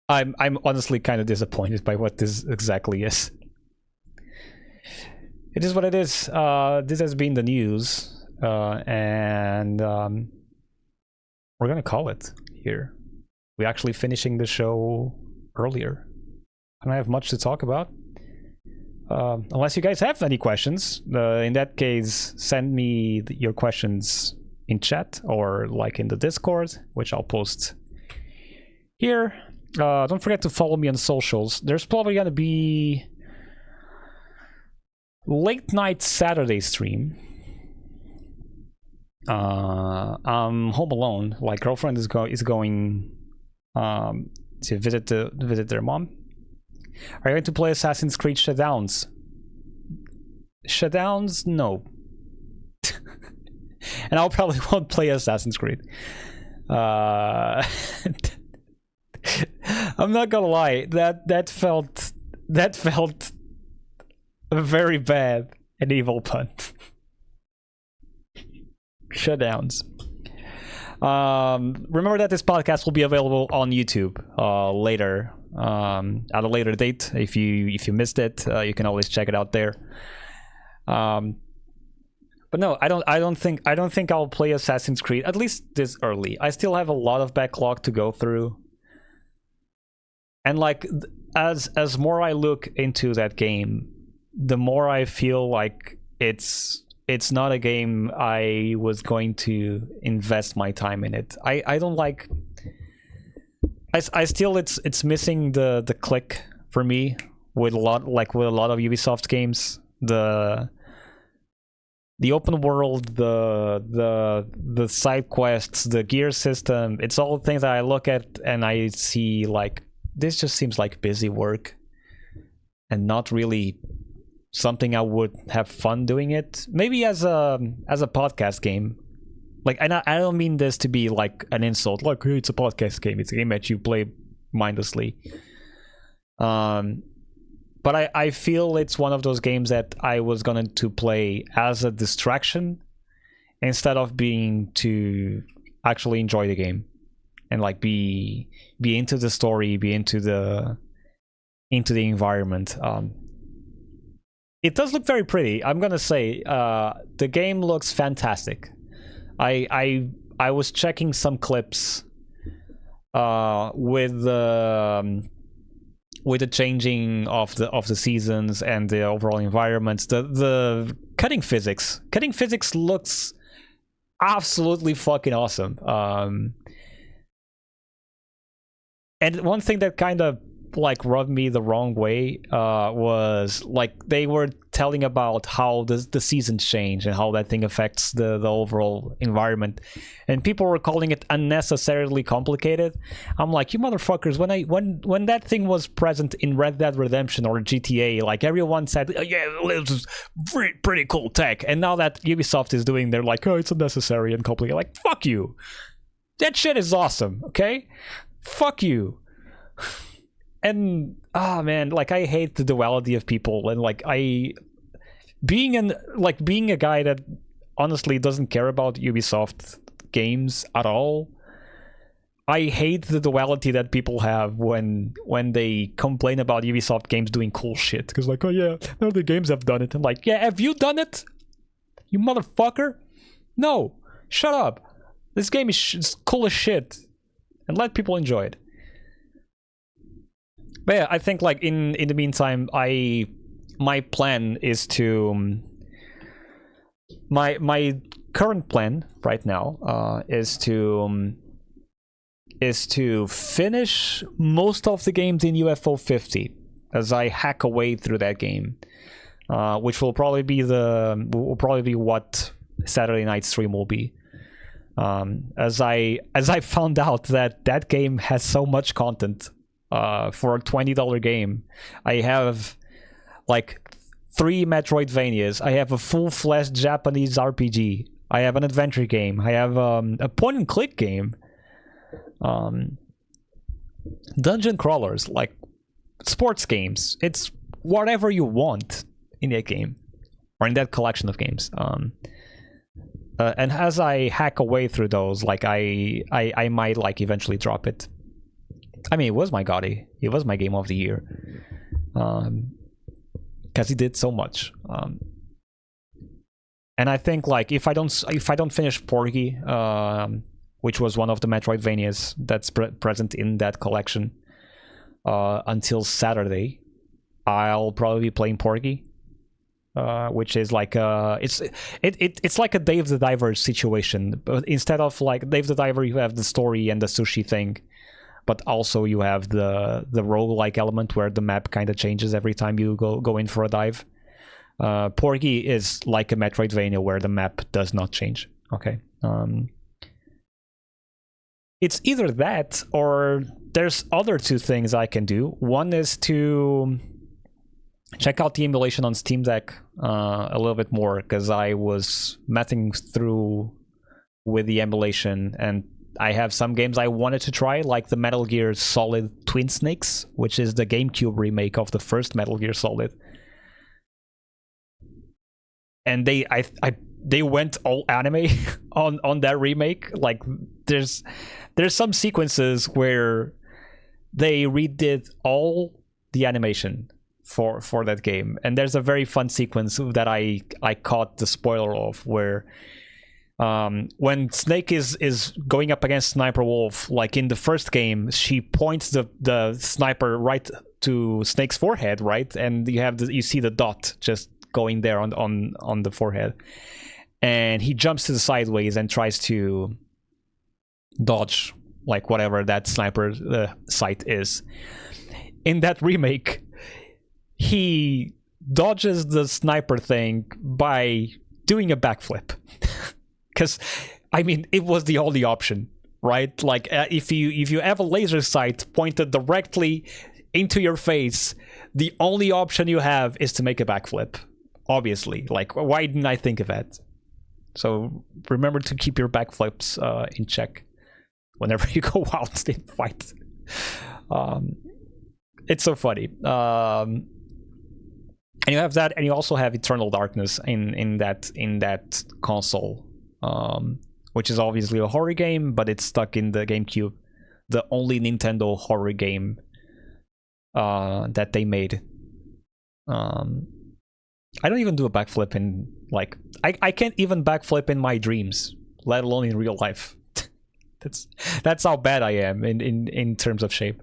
I'm honestly kind of disappointed by what this exactly is. It is what it is. This has been the news, and we're gonna call it here. We're actually finishing the show earlier. I don't have much to talk about. Unless you guys have any questions. In that case, send me your questions in chat or like in the Discord, which I'll post here. Don't forget to follow me on socials. There's probably gonna be late night Saturday stream. I'm home alone. Like, girlfriend is going to visit their mom. Are you going to play Assassin's Creed Shutdowns? Shutdowns? No. And I'll probably won't play Assassin's Creed. I'm not gonna lie, that felt very bad and evil pun. Shutdowns. Remember that this podcast will be available on YouTube later, at a later date. If you missed it, you can always check it out there. But no, I don't think I'll play Assassin's Creed, at least this early. I still have a lot of backlog to go through. And like as more I look into that game, the more I feel like it's not a game I was going to invest my time in it. I don't like, I still it's missing the click for me with a lot of Ubisoft games. The open world, the side quests, the gear system, it's all things that I look at and I see like, this just seems like busy work and not really something I would have fun doing it. Maybe as a podcast game. Like, and I don't mean this to be like an insult, like, hey, it's a podcast game, it's a game that you play mindlessly. But I feel it's one of those games that I was going to play as a distraction instead of being to actually enjoy the game and like be into the story, be into the environment. It does look very pretty. I'm gonna say the game looks fantastic. I was checking some clips with the changing of the seasons and the overall environments. The cutting physics looks absolutely fucking awesome. And one thing that kind of like rubbed me the wrong way was like they were telling about how the seasons change and how that thing affects the overall environment, and people were calling it unnecessarily complicated. I'm like, you motherfuckers, when that thing was present in Red Dead Redemption or GTA, like everyone said, oh, yeah, this is pretty cool tech, and now that Ubisoft is doing, they're like, oh, it's unnecessary and complicated. Like, fuck you, that shit is awesome, okay? Fuck you. And man, like I hate the duality of people, and like being a guy that honestly doesn't care about Ubisoft games at all. I hate the duality that people have when they complain about Ubisoft games doing cool shit. Because like, oh yeah, no, the games have done it. I'm like, yeah, have you done it? You motherfucker? No, shut up. This game is cool as shit, and let people enjoy it. But yeah, I think like in the meantime, my plan is to my current plan right now is to finish most of the games in UFO 50 as I hack away through that game, which will probably be what Saturday night stream will be. As I found out that game has so much content. For a $20 game, I have like 3 Metroidvanias. I have a full-fledged Japanese RPG. I have an adventure game. I have a point-and-click game. Dungeon crawlers, like sports games. It's whatever you want in that game or in that collection of games. And as I hack away through those, like I might like eventually drop it. I mean, it was my GOTY. It was my game of the year, because he did so much. And I think like if I don't finish Porgy, which was one of the Metroidvanias that's present in that collection, until Saturday, I'll probably be playing Porgy, which is like it's like a Dave the Diver situation, but instead of like Dave the Diver, you have the story and the sushi thing. But also you have the roguelike element where the map kind of changes every time you go in for a dive. Porgy is like a Metroidvania where the map does not change. Okay. It's either that or there's other 2 things I can do. One is to check out the emulation on Steam Deck a little bit more, because I was messing through with the emulation and I have some games I wanted to try, like the Metal Gear Solid Twin Snakes, which is the GameCube remake of the first Metal Gear Solid. And they went all anime on that remake. Like there's some sequences where they redid all the animation for that game. And there's a very fun sequence that I caught the spoiler of, where when Snake is going up against Sniper Wolf, like in the first game, she points the sniper right to Snake's forehead, right? And you see the dot just going there on the forehead. And he jumps to the sideways and tries to dodge like whatever that sniper sight is. In that remake, he dodges the sniper thing by doing a backflip. Because, I mean, it was the only option, right? Like, if you have a laser sight pointed directly into your face, the only option you have is to make a backflip. Obviously, like, why didn't I think of that? So remember to keep your backflips in check whenever you go out in fight. It's so funny. And you have that, and you also have Eternal Darkness in that console, which is obviously a horror game, but it's stuck in the GameCube, the only Nintendo horror game that they made. I don't even do a backflip in, like, I can't even backflip in my dreams, let alone in real life. That's how bad I am in terms of shape.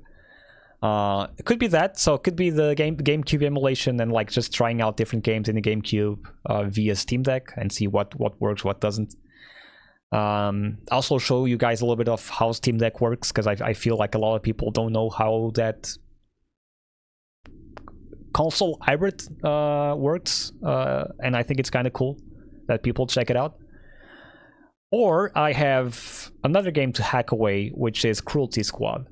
It could be that, so it could be the GameCube emulation and like just trying out different games in the GameCube via Steam Deck and see what works, what doesn't. Also show you guys a little bit of how Steam Deck works, because I feel like a lot of people don't know how that console hybrid works, and I think it's kind of cool that people check it out. Or I have another game to hack away, which is Cruelty Squad,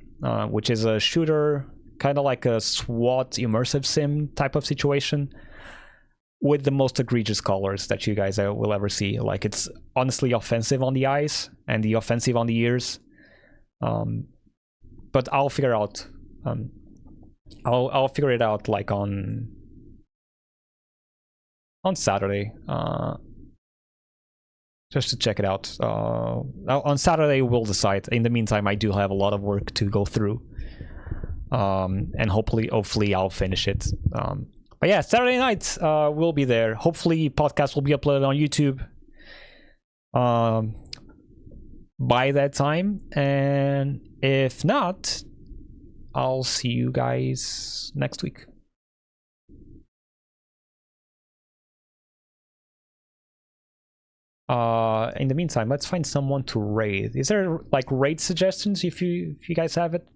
which is a shooter, kind of like a SWAT immersive sim type of situation, with the most egregious colors that you guys will ever see. Like, it's honestly offensive on the eyes and the offensive on the ears, but I'll figure out. I'll figure it out like on Saturday, just to check it out. On Saturday we'll decide. In the meantime, I do have a lot of work to go through, and hopefully I'll finish it. But yeah, Saturday night we'll be there. Hopefully podcast will be uploaded on YouTube by that time, and if not, I'll see you guys next week. In the meantime, let's find someone to raid. Is there like raid suggestions if you guys have it?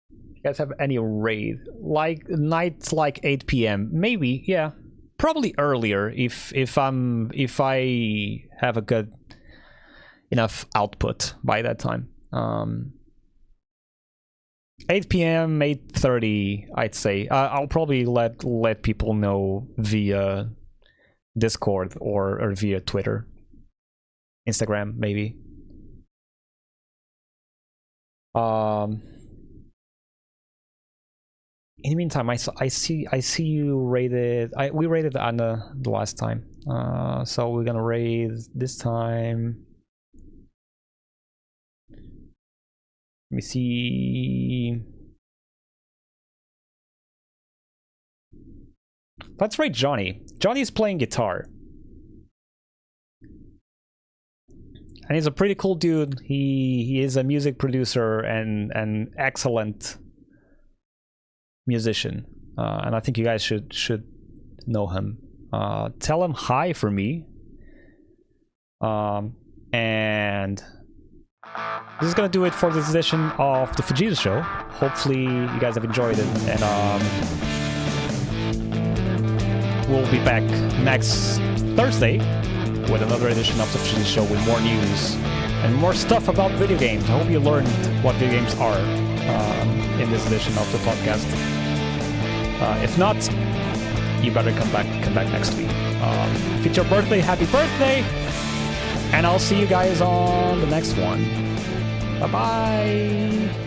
You guys have any raid? Like nights like 8 p.m. Maybe, yeah. Probably earlier if I have a good enough output by that time. 8 p.m., 8:30, I'd say. I'll probably let people know via Discord or via Twitter, Instagram, maybe. In the meantime, I see you raided. We raided Anna the last time, so we're gonna raid this time. Let me see. Let's raid Johnny. Johnny's playing guitar. And he's a pretty cool dude. He is a music producer and an excellent musician. And I think you guys should know him. Tell him hi for me. And this is gonna do it for this edition of the Fgeitas Show. Hopefully you guys have enjoyed it, and we'll be back next Thursday with another edition of the Fgeitas Show with more news and more stuff about video games. I hope you learned what video games are in this edition of the podcast. If not, you better come back next week. If it's your birthday, happy birthday! And I'll see you guys on the next one. Bye-bye!